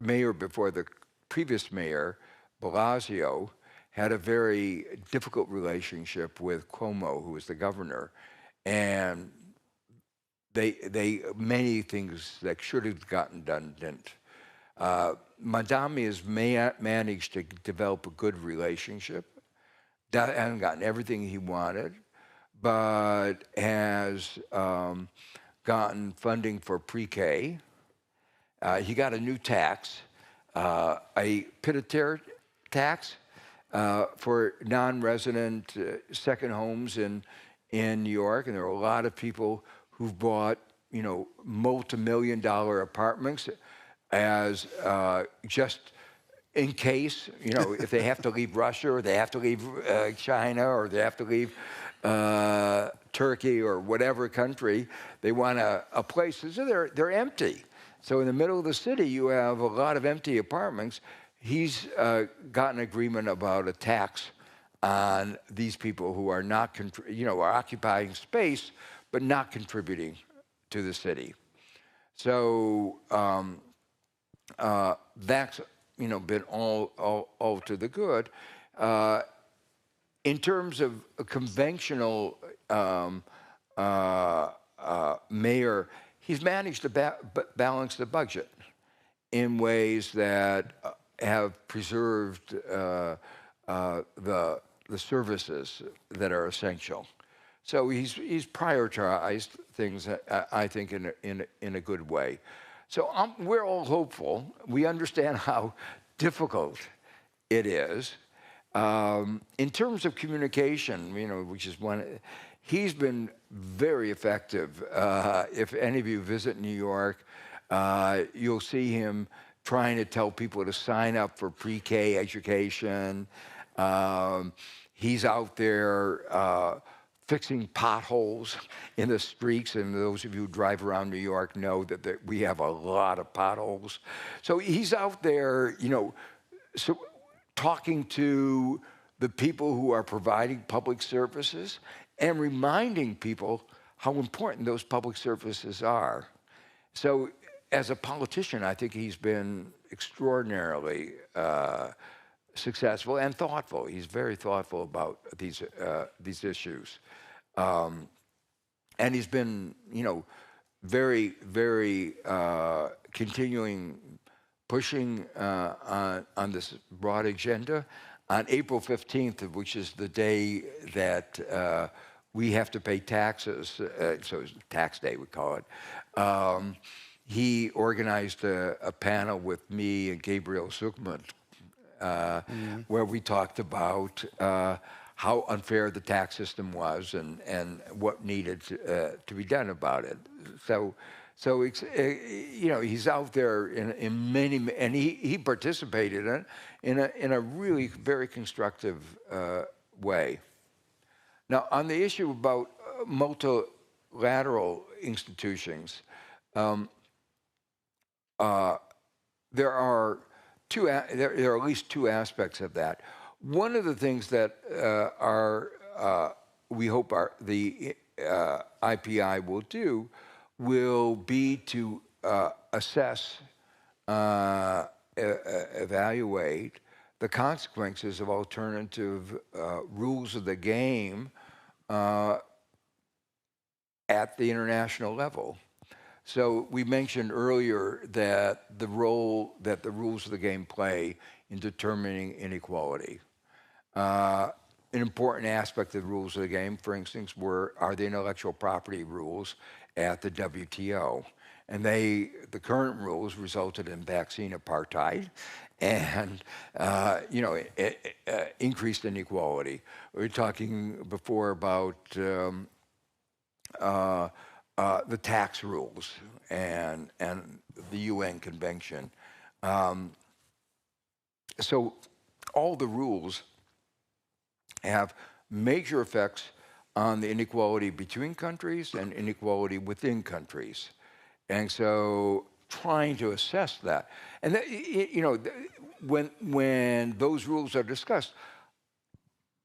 B: mayor before the previous mayor, Blasio, had a very difficult relationship with Cuomo, who was the governor. And many things that should have gotten done didn't. Madame has managed to develop a good relationship. Hasn't gotten everything he wanted, but has gotten funding for pre-K. He got a new tax, a pied-à-terre tax for non-resident second homes in New York, and there are a lot of people who've bought, multi-million-dollar apartments as just in case, if they have to leave Russia or they have to leave China or they have to leave Turkey or whatever country, they want a place. So they're empty. So in the middle of the city, you have a lot of empty apartments. He's got an agreement about a tax on these people who are not, are occupying space but not contributing to the city. So that's been all to the good. In terms of a conventional mayor, he's managed to balance the budget in ways that have preserved the services that are essential. So he's prioritized things, I think, in a good way. So we're all hopeful. We understand how difficult it is. In terms of communication, which is one, he's been very effective. If any of you visit New York, you'll see him trying to tell people to sign up for pre-K education. He's out there fixing potholes in the streets, and those of you who drive around New York know that we have a lot of potholes. So he's out there, so talking to the people who are providing public services and reminding people how important those public services are. So as a politician, I think he's been extraordinarily successful and thoughtful. He's very thoughtful about these issues. And he's been, very, very continuing pushing on this broad agenda. On April 15th, which is the day that we have to pay taxes, so it's tax day, we call it, he organized a panel with me and Gabriel Zuckman, where we talked about how unfair the tax system was and what needed to be done about it. So it's, he's out there in many, and he participated in a really very constructive way. Now, on the issue about multilateral institutions, there are at least two aspects of that. One of the things that we hope the IPI will do will be to assess, evaluate the consequences of alternative rules of the game at the international level. So we mentioned earlier that the role that the rules of the game play in determining inequality. An important aspect of the rules of the game, for instance, are the intellectual property rules at the WTO. And the current rules resulted in vaccine apartheid and, increased inequality. We were talking before about the tax rules and the UN Convention. So all the rules have major effects on the inequality between countries and inequality within countries. And so trying to assess that. And that, when those rules are discussed,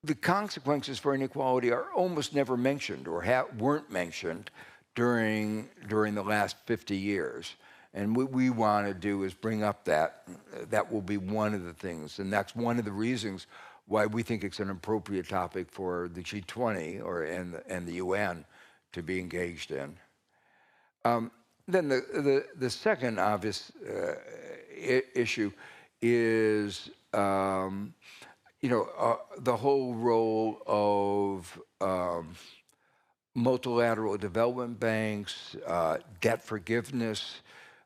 B: the consequences for inequality are almost never mentioned or weren't mentioned during the last 50 years. And what we want to do is bring up that will be one of the things. And that's one of the reasons why we think it's an appropriate topic for the G20 and the UN to be engaged in. Then the second obvious issue is the whole role of multilateral development banks, debt forgiveness.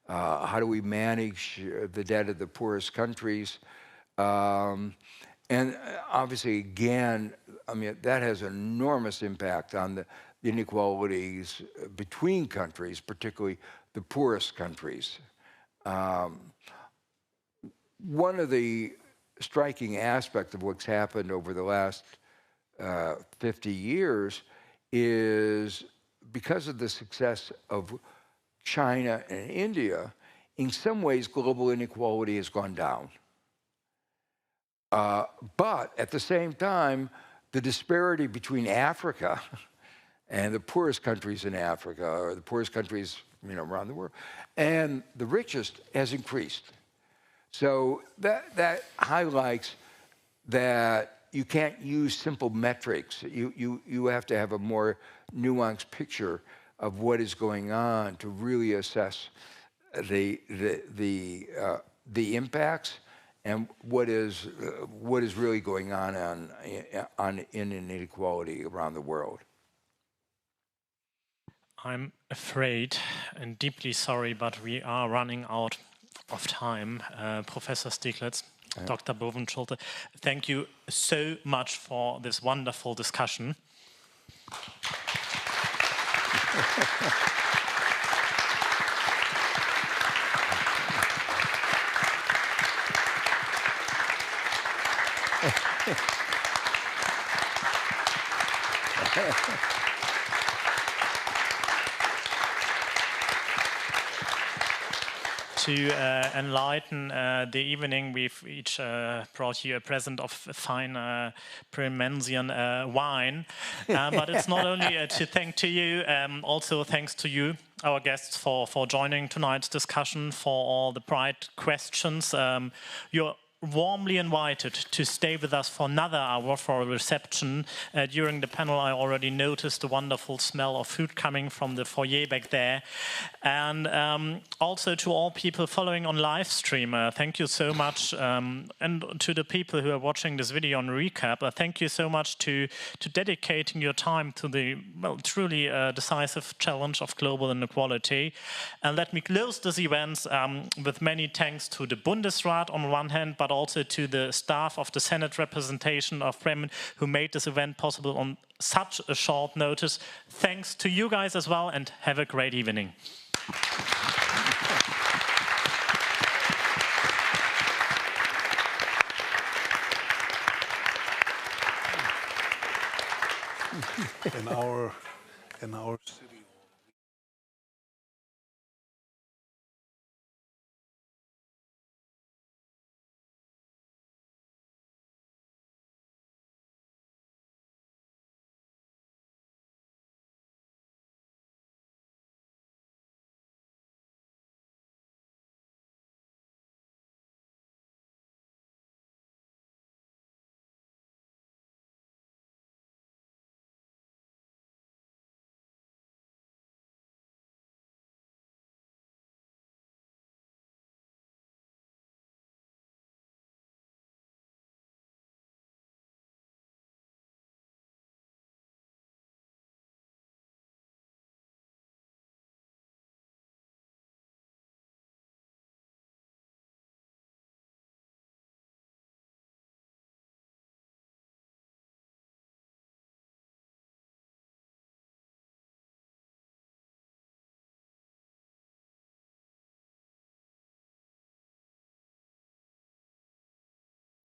B: How do we manage the debt of the poorest countries? And obviously, again, that has enormous impact on the inequalities between countries, particularly the poorest countries. One of the striking aspects of what's happened over the last 50 years is because of the success of China and India, in some ways, global inequality has gone down. But at the same time, the disparity between Africa and the poorest countries in Africa, or the poorest countries around the world, and the richest has increased. So that highlights that you can't use simple metrics. You have to have a more nuanced picture of what is going on to really assess the impacts and what is really going on in inequality around the world.
A: I'm afraid and deeply sorry, but we are running out of time. Professor Stieglitz, Dr. Bovenschulte, thank you so much for this wonderful discussion. To enlighten the evening, we've each brought you a present of fine Bremensian wine. But it's not only to thank to you, also thanks to you, our guests, for joining tonight's discussion, for all the bright questions. You're warmly invited to stay with us for another hour for a reception. During the panel, I already noticed the wonderful smell of food coming from the foyer back there. And also to all people following on live stream, thank you so much. And to the people who are watching this video on recap, thank you so much to dedicating your time to the truly decisive challenge of global inequality. And let me close this event with many thanks to the Bundesrat on one hand, but also to the staff of the Senate representation of Bremen who made this event possible on such a short notice. Thanks to you guys as well, and have a great evening.
C: In our